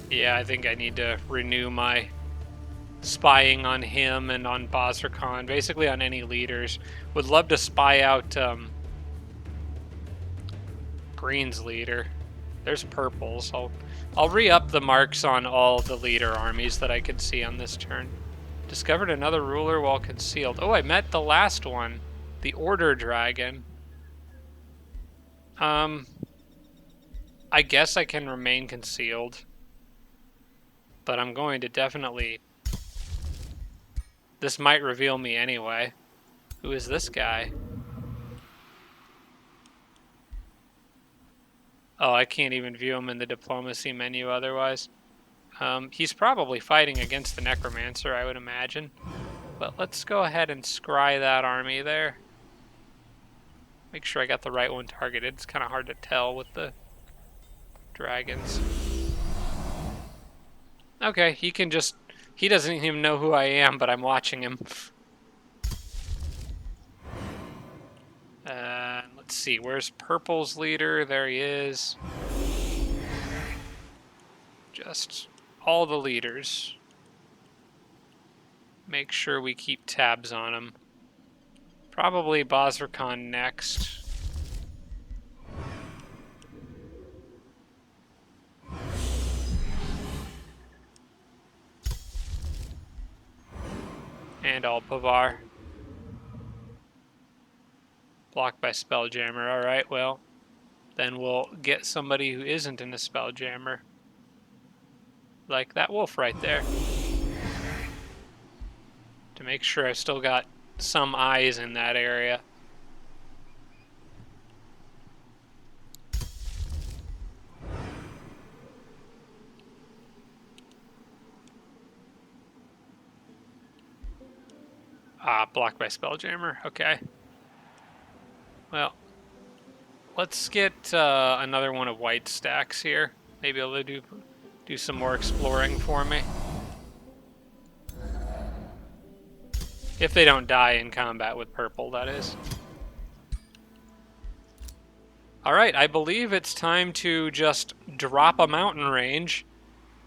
Yeah, I think I need to renew my spying on him and on Bazrkan, basically on any leaders. Would love to spy out Green's leader. There's purples. I'll re-up the marks on all the leader armies that I can see on this turn. Discovered another ruler while concealed. Oh, I met the last one. The Order Dragon. I guess I can remain concealed. but I'm going to definitely... This might reveal me anyway. Who is this guy? Oh, I can't even view him in the diplomacy menu otherwise. He's probably fighting against the necromancer, I would imagine. But let's go ahead and scry that army there. Make sure I got the right one targeted. It's kind of hard to tell with the dragons. Okay, he can just... He doesn't even know who I am, but I'm watching him. Let's see, where's Purple's leader? There he is. Just all the leaders. Make sure we keep tabs on them. Probably Bazarkan next. And Alpavar. Blocked by Spelljammer. Alright, well, then we'll get somebody who isn't in the Spelljammer. Like that wolf right there. To make sure I've still got some eyes in that area. Ah, blocked by Spelljammer. Okay. Well, let's get another one of White stacks here. Maybe able to do some more exploring for me. If they don't die in combat with Purple, that is. Alright, I believe it's time to just drop a mountain range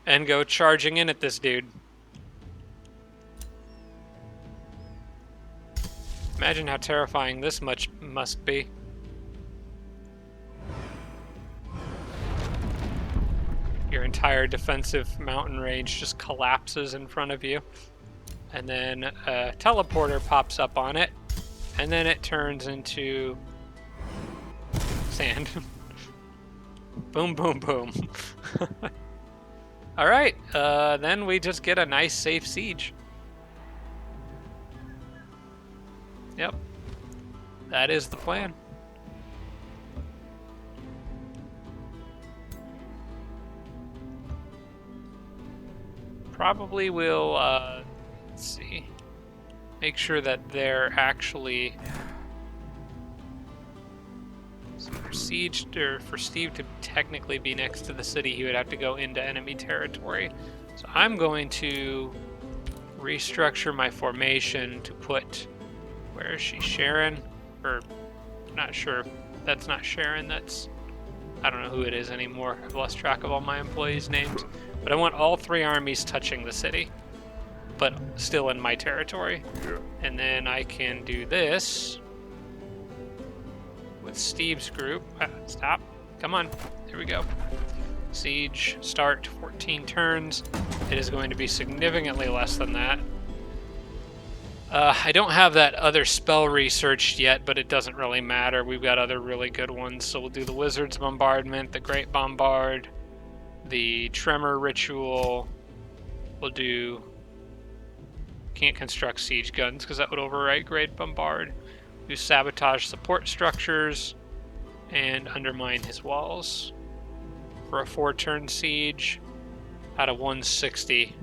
and go charging in at this dude. Imagine how terrifying this much must be. Your entire defensive mountain range just collapses in front of you. And then a teleporter pops up on it. And then it turns into sand. Boom, boom, boom. Alright, then we just get a nice safe siege. Yep. That is the plan. Probably will, let's see, make sure that they're actually for siege, or for Steve to technically be next to the city, he would have to go into enemy territory. So I'm going to restructure my formation to put, where is she, Sharon? Or, not sure, that's not Sharon, that's, I don't know who it is anymore. I've lost track of all my employees' names. But I want all three armies touching the city, but still in my territory. And then I can do this with Steve's group. Stop. Come on. There we go. Siege, start, 14 turns. It is going to be significantly less than that. I don't have that other spell researched yet, but it doesn't really matter. We've got other really good ones. So we'll do the Wizard's Bombardment, the Great Bombard, the Tremor Ritual. We'll do... Can't construct siege guns because that would overwrite Great Bombard. Do sabotage support structures and undermine his walls. For a 4-turn siege out of 160.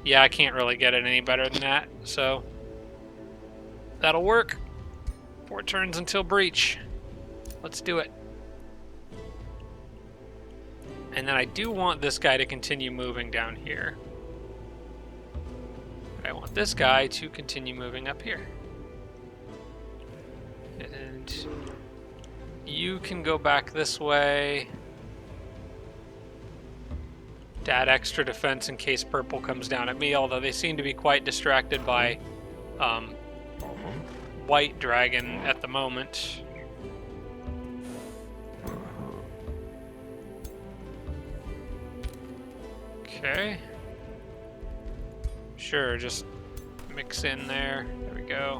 Yeah, I can't really get it any better than that, so that'll work. 4 turns until breach. Let's do it. And then I do want this guy to continue moving down here. But I want this guy to continue moving up here. And you can go back this way. To add extra defense in case Purple comes down at me, although they seem to be quite distracted by White Dragon at the moment. Okay. Sure, just mix in there. There we go.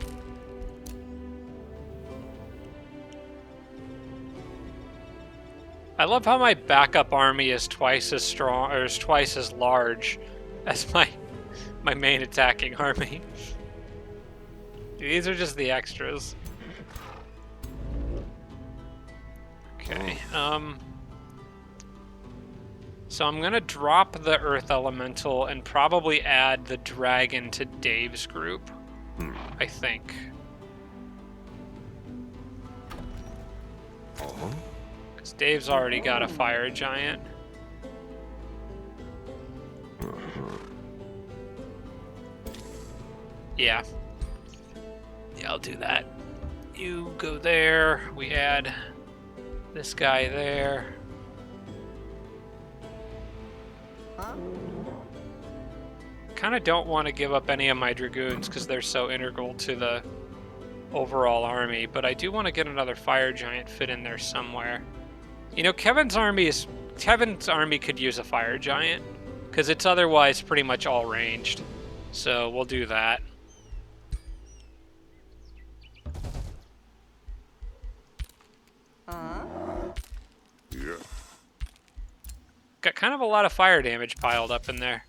I love how my backup army is twice as strong, or is twice as large as my main attacking army. These are just the extras. Okay, so I'm gonna drop the Earth Elemental and probably add the Dragon to Dave's group, I think. Because Dave's already got a Fire Giant. Yeah. Yeah, I'll do that. You go there, we add this guy there. Kind of don't want to give up any of my Dragoons because they're so integral to the overall army, but I do want to get another Fire Giant fit in there somewhere. You know, Kevin's army could use a Fire Giant because it's otherwise pretty much all ranged. So we'll do that. Yeah. Got kind of a lot of fire damage piled up in there.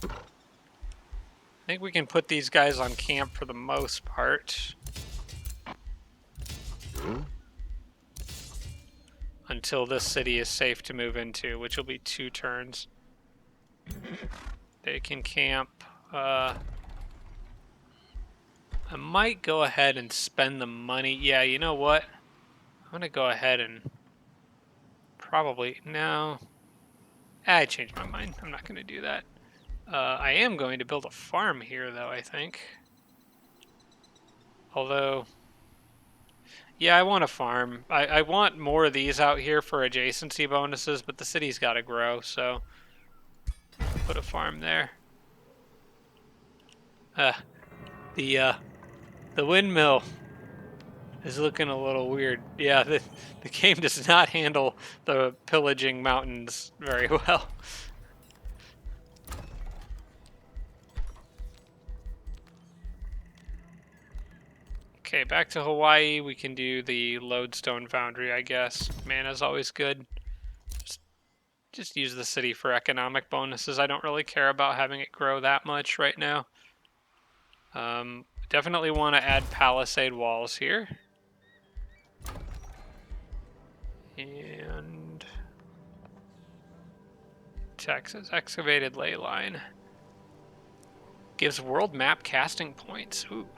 I think we can put these guys on camp for the most part. Until this city is safe to move into, which will be 2 turns. They can camp. I might go ahead and spend the money. Yeah, you know what? I'm going to go ahead and probably... No. I changed my mind. I'm not going to do that. I am going to build a farm here, though, I think. Although... Yeah, I want a farm. I want more of these out here for adjacency bonuses, but the city's got to grow, so... Put a farm there. The windmill is looking a little weird. Yeah, the game does not handle the pillaging mountains very well. Okay, back to Hawaii. We can do the lodestone foundry, I guess. Mana's always good. Just use the city for economic bonuses. I don't really care about having it grow that much right now. Definitely want to add palisade walls here. And Texas excavated ley line. Gives world map casting points. Ooh.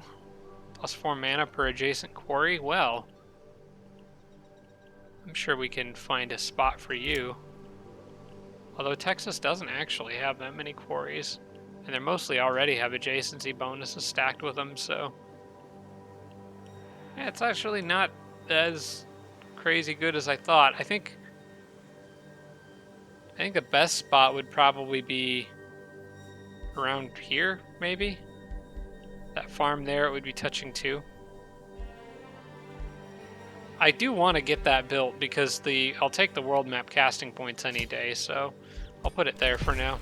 +4 mana per adjacent quarry. Well, I'm sure we can find a spot for you. Although Texas doesn't actually have that many quarries. And they mostly already have adjacency bonuses stacked with them, so... Yeah, it's actually not as crazy good as I thought. I think the best spot would probably be around here, maybe? That farm there, it would be touching 2. I do want to get that built because I'll take the world map casting points any day, so I'll put it there for now.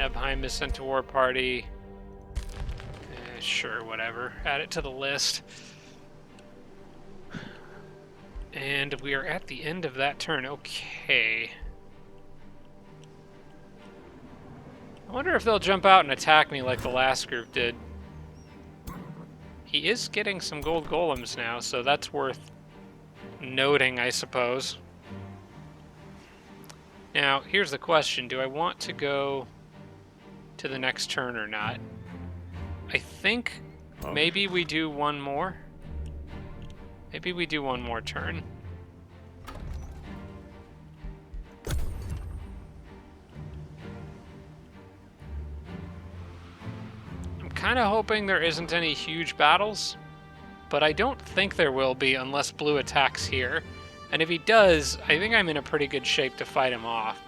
Ebheim is sent to war party. Sure, whatever. Add it to the list. And we are at the end of that turn. Okay. I wonder if they'll jump out and attack me like the last group did. He is getting some gold golems now, so that's worth noting, I suppose. Now, here's the question. Do I want to go to the next turn or not? I think maybe we do one more. Maybe we do one more turn. I'm kind of hoping there isn't any huge battles, but I don't think there will be unless Blue attacks here. And if he does, I think I'm in a pretty good shape to fight him off.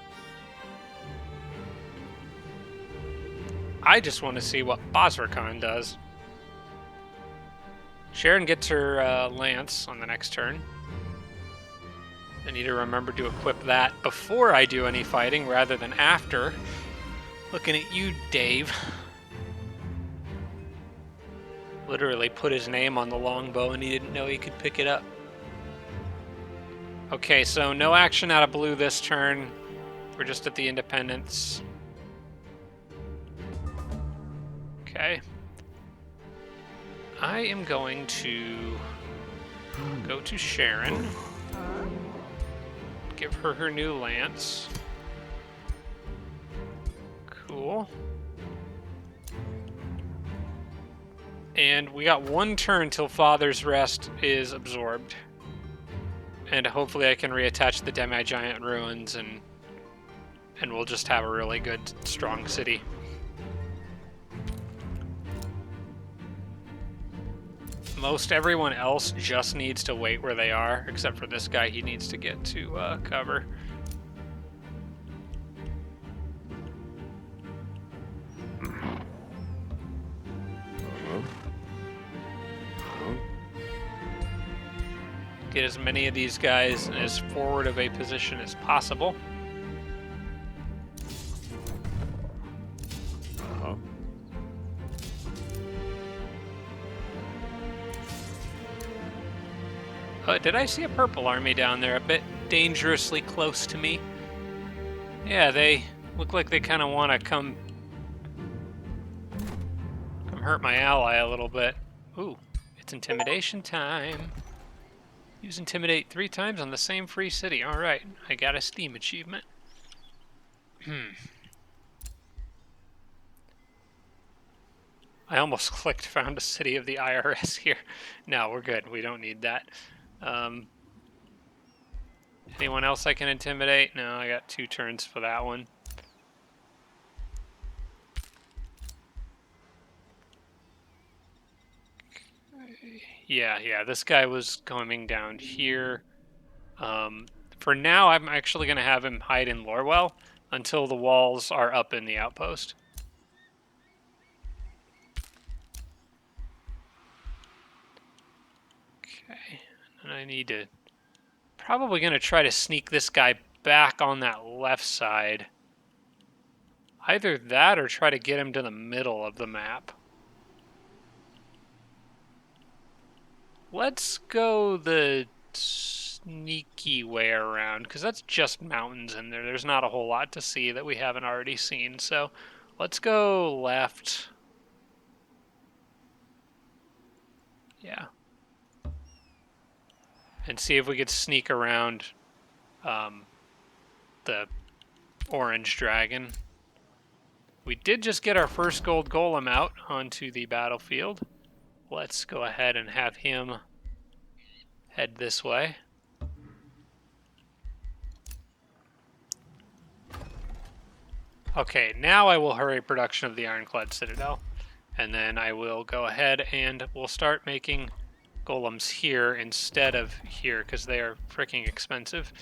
I just want to see what Basrakan does. Sharon gets her lance on the next turn. I need to remember to equip that before I do any fighting rather than after. Looking at you, Dave. Literally put his name on the longbow and he didn't know he could pick it up. Okay, so no action out of blue this turn. We're just at the Independence. Okay. I am going to go to Sharon. Give her her new lance. Cool. And we got one turn till Father's Rest is absorbed. And hopefully I can reattach the Demi-Giant Ruins and we'll just have a really good, strong city. Most everyone else just needs to wait where they are, except for this guy. He needs to get to cover. Get as many of these guys in as forward of a position as possible. Did I see a purple army down there, a bit dangerously close to me? Yeah, they look like they kind of want to come hurt my ally a little bit. Ooh, it's intimidation time. Use intimidate 3 times on the same free city. All right, I got a Steam achievement. I almost clicked found a city of the IRS here. No, we're good. We don't need that. Anyone else I can intimidate? No, I got 2 turns for that one. Yeah, this guy was coming down here. For now, I'm actually going to have him hide in Lorwell until the walls are up in the outpost. Okay, and I need to... Probably going to try to sneak this guy back on that left side. Either that or try to get him to the middle of the map. Let's go the sneaky way around, because that's just mountains in there. There's not a whole lot to see that we haven't already seen. So let's go left. Yeah. And see if we could sneak around the orange dragon. We did just get our first gold golem out onto the battlefield. Let's go ahead and have him head this way. Okay, now I will hurry production of the Ironclad Citadel. And then I will go ahead and we'll start making golems here instead of here because they are freaking expensive.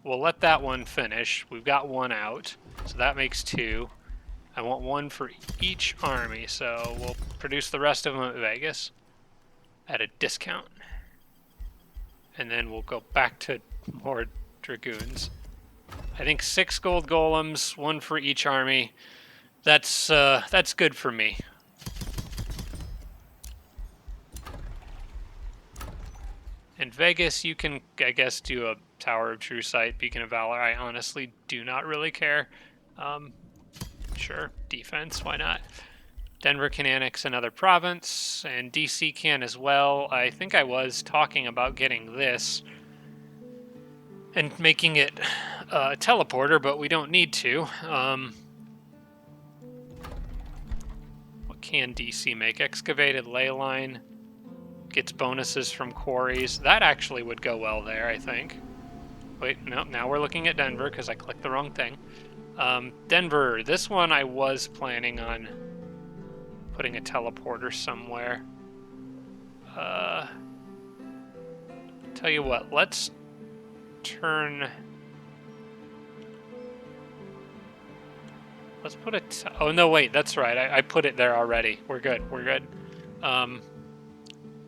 We'll let that one finish. We've got 1 out, so that makes 2. I want 1 for each army, so we'll produce the rest of them at Vegas at a discount. And then we'll go back to more dragoons. I think 6 gold golems, 1 for each army. That's good for me. In Vegas, you can, I guess, do a Tower of True Sight, Beacon of Valor. I honestly do not really care. Sure, defense, why not? Denver can annex another province, and DC can as well. I think I was talking about getting this and making it a teleporter, but we don't need to. What can DC make? Excavated ley line. Gets bonuses from quarries. That actually would go well there, I think. Wait, no, now we're looking at Denver because I clicked the wrong thing. Denver, this one I was planning on putting a teleporter somewhere. Tell you what, let's turn... Let's put it... Oh, no, wait, that's right. I put it there already. We're good.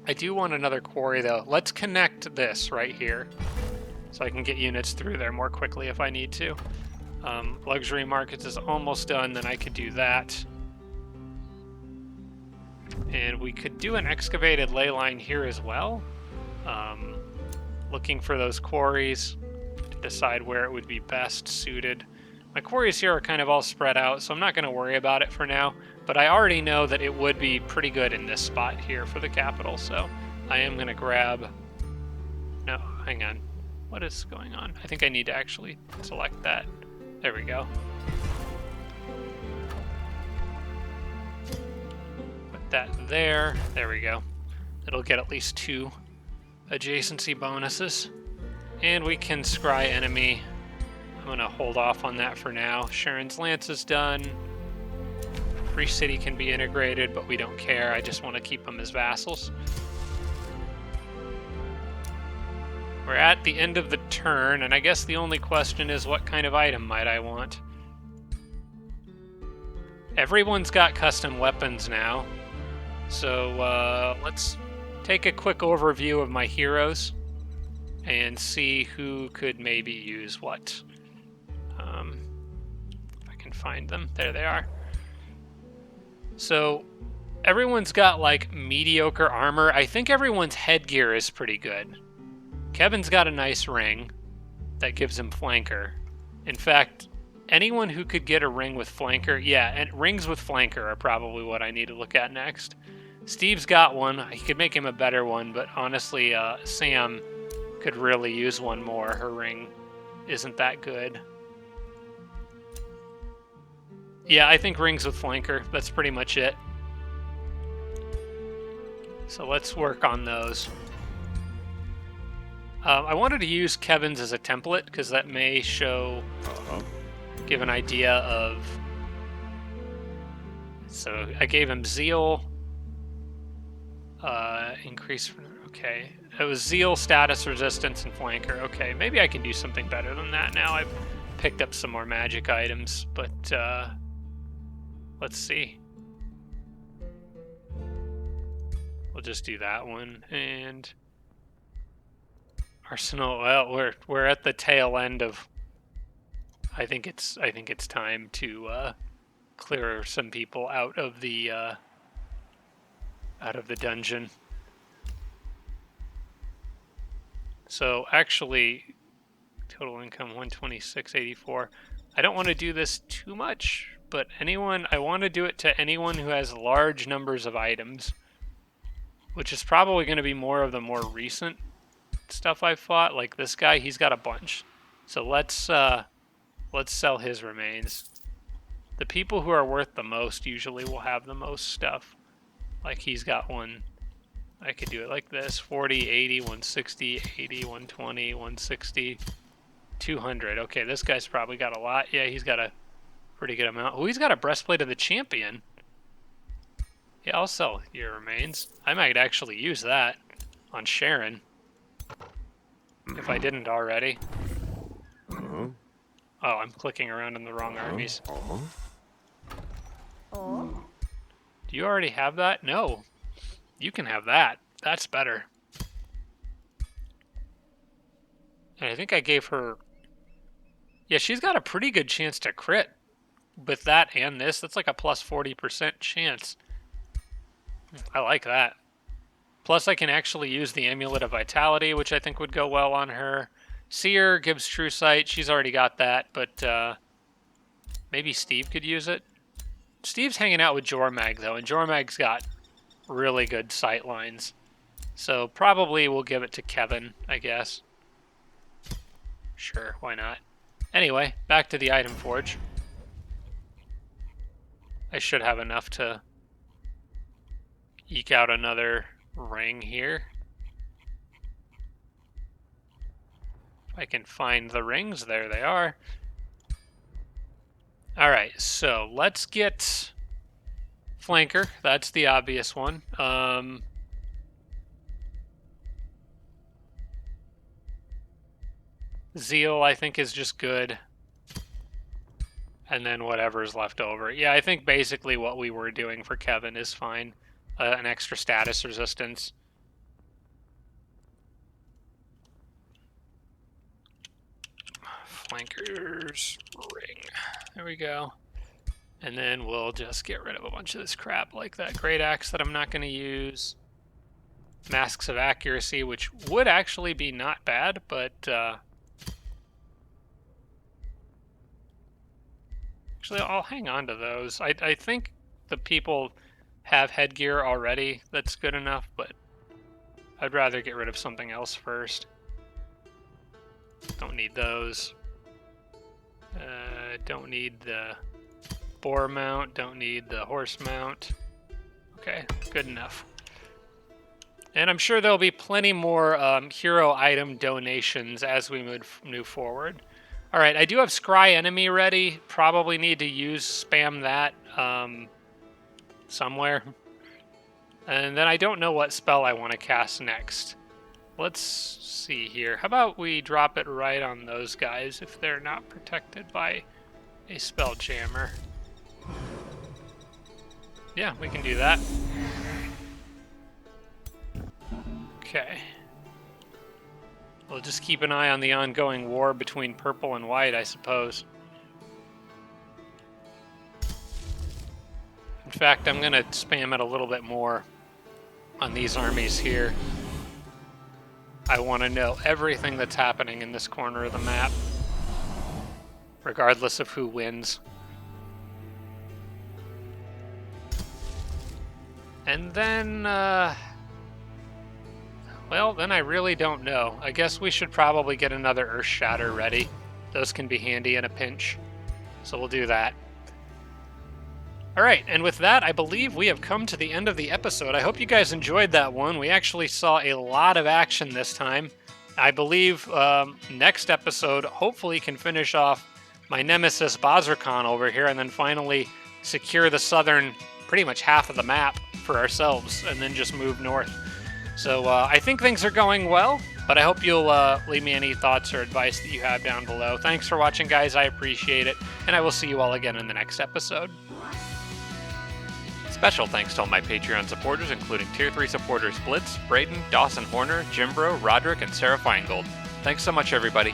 I do want another quarry, though. Let's connect this right here so I can get units through there more quickly if I need to. Luxury markets is almost done, then I could do that. And we could do an excavated ley line here as well. Looking for those quarries to decide where it would be best suited. My quarries here are kind of all spread out, so I'm not going to worry about it for now. But I already know that it would be pretty good in this spot here for the capital, so I am going to grab... No, hang on. What is going on? I think I need to actually select that. There we go. Put that there. There we go. It'll get at least 2 adjacency bonuses. And we can scry enemy. I'm going to hold off on that for now. Sharon's Lance is done. Free City can be integrated, but we don't care. I just want to keep them as vassals. We're at the end of the turn, and I guess the only question is what kind of item might I want? Everyone's got custom weapons now. So let's take a quick overview of my heroes and see who could maybe use what. If I can find them. There they are. So everyone's got like mediocre armor. I think everyone's headgear is pretty good. Kevin's got a nice ring that gives him flanker. In fact, anyone who could get a ring with flanker, yeah, and rings with flanker are probably what I need to look at next. Steve's got one. He could make him a better one, but honestly, Sam could really use one more. Her ring isn't that good. Yeah, I think rings with flanker. That's pretty much it. So let's work on those. I wanted to use Kevin's as a template because that may show, give an idea of. So I gave him Zeal, increase. Okay, it was Zeal, status, resistance, and flanker. Okay, maybe I can do something better than that now. I've picked up some more magic items, but let's see. We'll just do that one and. Arsenal. Well, we're at the tail end of. I think it's time to clear some people out of the dungeon. So actually, total income 126.84. I don't want to do this too much, but I want to do it to anyone who has large numbers of items, which is probably going to be more of the more recent stuff I've fought. Like this guy, he's got a bunch. So let's sell his remains. The people who are worth the most usually will have the most stuff. Like he's got one. I could do it like this: 40, 80, 160, 80, 120, 160, 200. Okay, this guy's probably got a lot. Yeah, he's got a pretty good amount. Oh, he's got a breastplate of the champion. Yeah, I'll sell your remains. I might actually use that on Sharon. If I didn't already. Oh, I'm clicking around in the wrong armies. Do you already have that? No. You can have that. That's better. And I think I gave her... Yeah, she's got a pretty good chance to crit. With that and this, that's like a plus 40% chance. I like that. Plus, I can actually use the Amulet of Vitality, which I think would go well on her. Seer gives True Sight. She's already got that, but maybe Steve could use it. Steve's hanging out with Jormag, though, and Jormag's got really good sight lines. So probably we'll give it to Kevin, I guess. Sure, why not? Anyway, back to the item forge. I should have enough to eke out another ring here. If I can find the rings, there they are. Alright, so let's get flanker. That's the obvious one. Zeal, I think, is just good. And then whatever's left over. Yeah, I think basically what we were doing for Kevin is fine. An extra status resistance. Flankers ring. There we go. And then we'll just get rid of a bunch of this crap, like that great axe that I'm not going to use. Masks of accuracy, which would actually be not bad, but actually I'll hang on to those. I think the people have headgear already that's good enough, but I'd rather get rid of something else first. Don't need those. Don't need the boar mount, don't need the horse mount. Okay, good enough. And I'm sure there'll be plenty more hero item donations as we move forward. All right, I do have Scry Enemy ready. Probably need to spam that somewhere. And then I don't know what spell I want to cast next. Let's see here. How about we drop it right on those guys if they're not protected by a spell jammer. Yeah, we can do that. Okay. We'll just keep an eye on the ongoing war between purple and white, I suppose. In fact, I'm going to spam it a little bit more on these armies here. I want to know everything that's happening in this corner of the map, regardless of who wins. And then, well, then I really don't know. I guess we should probably get another Earth Shatter ready. Those can be handy in a pinch. So we'll do that. Alright, and with that, I believe we have come to the end of the episode. I hope you guys enjoyed that one. We actually saw a lot of action this time. I believe next episode hopefully can finish off my nemesis Bazirkan over here, and then finally secure the southern, pretty much half of the map for ourselves, and then just move north. So I think things are going well, but I hope you'll leave me any thoughts or advice that you have down below. Thanks for watching, guys. I appreciate it, and I will see you all again in the next episode. Special thanks to all my Patreon supporters, including Tier 3 supporters Blitz, Braden, Dawson Horner, Jimbro, Roderick, and Sarah Feingold. Thanks so much, everybody.